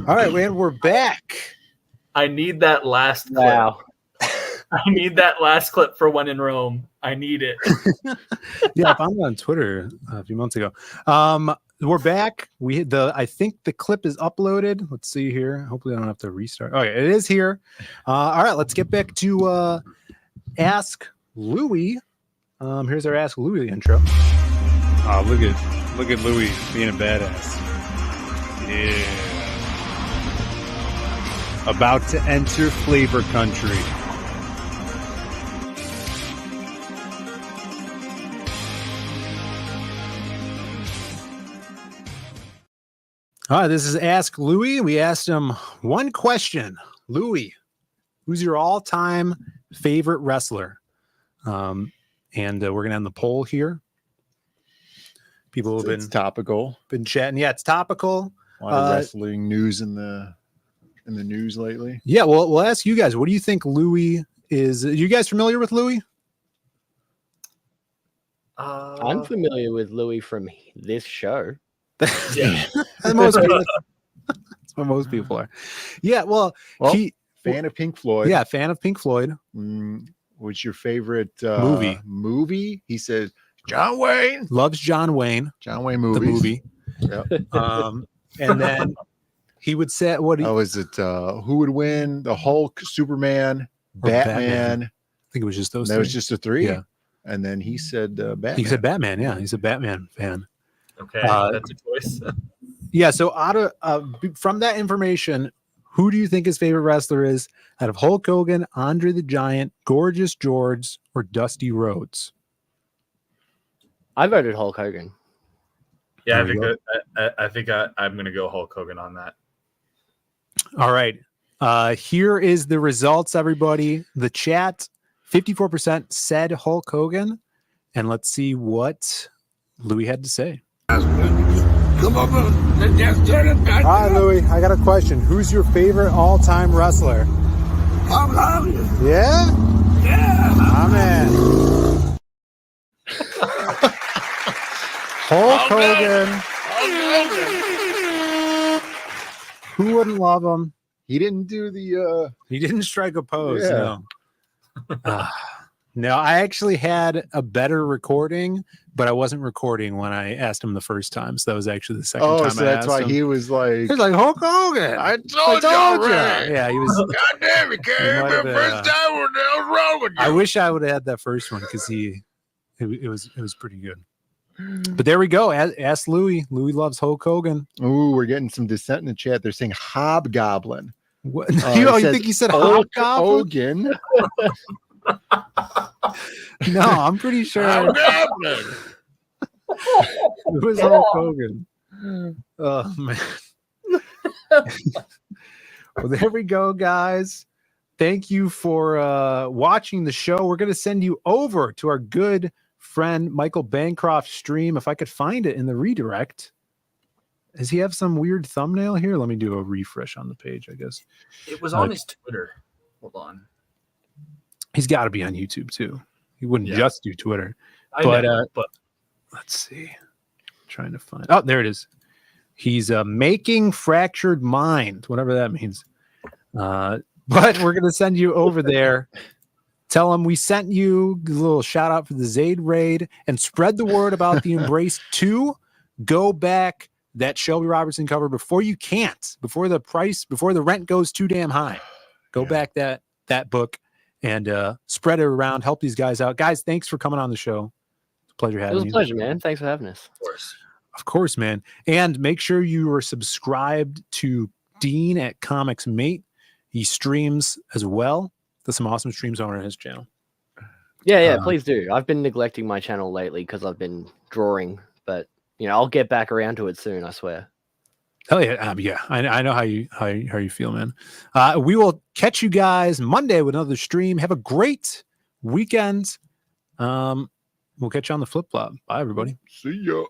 All right, man, we're back. I need that last clip. Wow. I need that last clip for When in Rome. I need it. Yeah, I found it on Twitter a few months ago. We're back. I think the clip is uploaded. Let's see here. Hopefully I don't have to restart. Okay, it is here. All right, let's get back to Ask Louie. Here's our Ask Louie intro. Oh, look at Louie being a badass. Yeah. About to enter flavor country. All right, this is Ask Louie. We asked him one question. Louie, who's your all-time favorite wrestler? And we're going to end the poll here. People have been topical. Been chatting. Yeah, it's topical. A lot of wrestling news in the news lately. Yeah, well, we'll ask you guys. What do you think Louie is? Are you guys familiar with Louie? I'm familiar with Louie from this show. Yeah. Most people, that's what most people are. Yeah, well fan of Pink Floyd. Yeah, fan of Pink Floyd. What's your favorite movie? He says John Wayne. Loves John Wayne. John Wayne movies. The movie. Yep. And then he would say, was it who would win? The Hulk, Superman, Batman. I think it was just those That three. was just the three. Yeah. And then he said Batman. He said Batman, yeah. He's a Batman fan. Okay, that's a choice. Yeah, so out of from that information, who do you think his favorite wrestler is out of Hulk Hogan, Andre the Giant, Gorgeous George, or Dusty Rhodes? I voted Hulk Hogan. Yeah, I think I'm going to go Hulk Hogan on that. All right. Here is the results, everybody. The chat, 54% said Hulk Hogan. And let's see what Louie had to say. Come on, Hi, Louie. I got a question. Who's your favorite all-time wrestler? Hulk Hogan. Yeah? Yeah. My man. Hulk Hogan. Who wouldn't love him? He didn't do the He didn't strike a pose. Yeah. No. No, I actually had a better recording, but I wasn't recording when I asked him the first time. So that was actually the second time. So that's why he was like, Hulk Hogan. I told you already. Yeah, he was. God damn it, Carrie. might have, First time, what the hell's wrong with you? I wish I would have had that first one because it was pretty good. But there we go. Ask Louie. Louie loves Hulk Hogan. Ooh, we're getting some dissent in the chat. They're saying Hobgoblin. What? You think he said Hobgoblin? Hogan. No, I'm pretty sure it was Hulk Hogan. Oh man. Well, there we go, guys. Thank you for watching the show. We're going to send you over to our good friend Michael Bancroft's stream. If I could find it in the redirect. Does he have some weird thumbnail here? Let me do a refresh on the page, I guess. It was on his Twitter. Hold on. He's got to be on YouTube too. He wouldn't just do Twitter. But let's see. Trying to find. Oh, there it is. He's making fractured mind, whatever that means. But we're gonna send you over there. Tell him we sent you a little shout out for the Zayd raid and spread the word about the Embrace 2. Go back that Shelby Robertson cover before the rent goes too damn high. Go back that book. And spread it around, help these guys out. Guys, thanks for coming on the show. It's a pleasure having you. It was a pleasure, man. Thanks for having us. Of course, man. And make sure you are subscribed to Dean at Comics Mate. He streams as well. There's some awesome streams on his channel. Yeah, please do. I've been neglecting my channel lately because I've been drawing, but I'll get back around to it soon, I swear. Hell yeah, yeah. I know how you feel, man. We will catch you guys Monday with another stream. Have a great weekend. We'll catch you on the flip flop. Bye, everybody. See ya.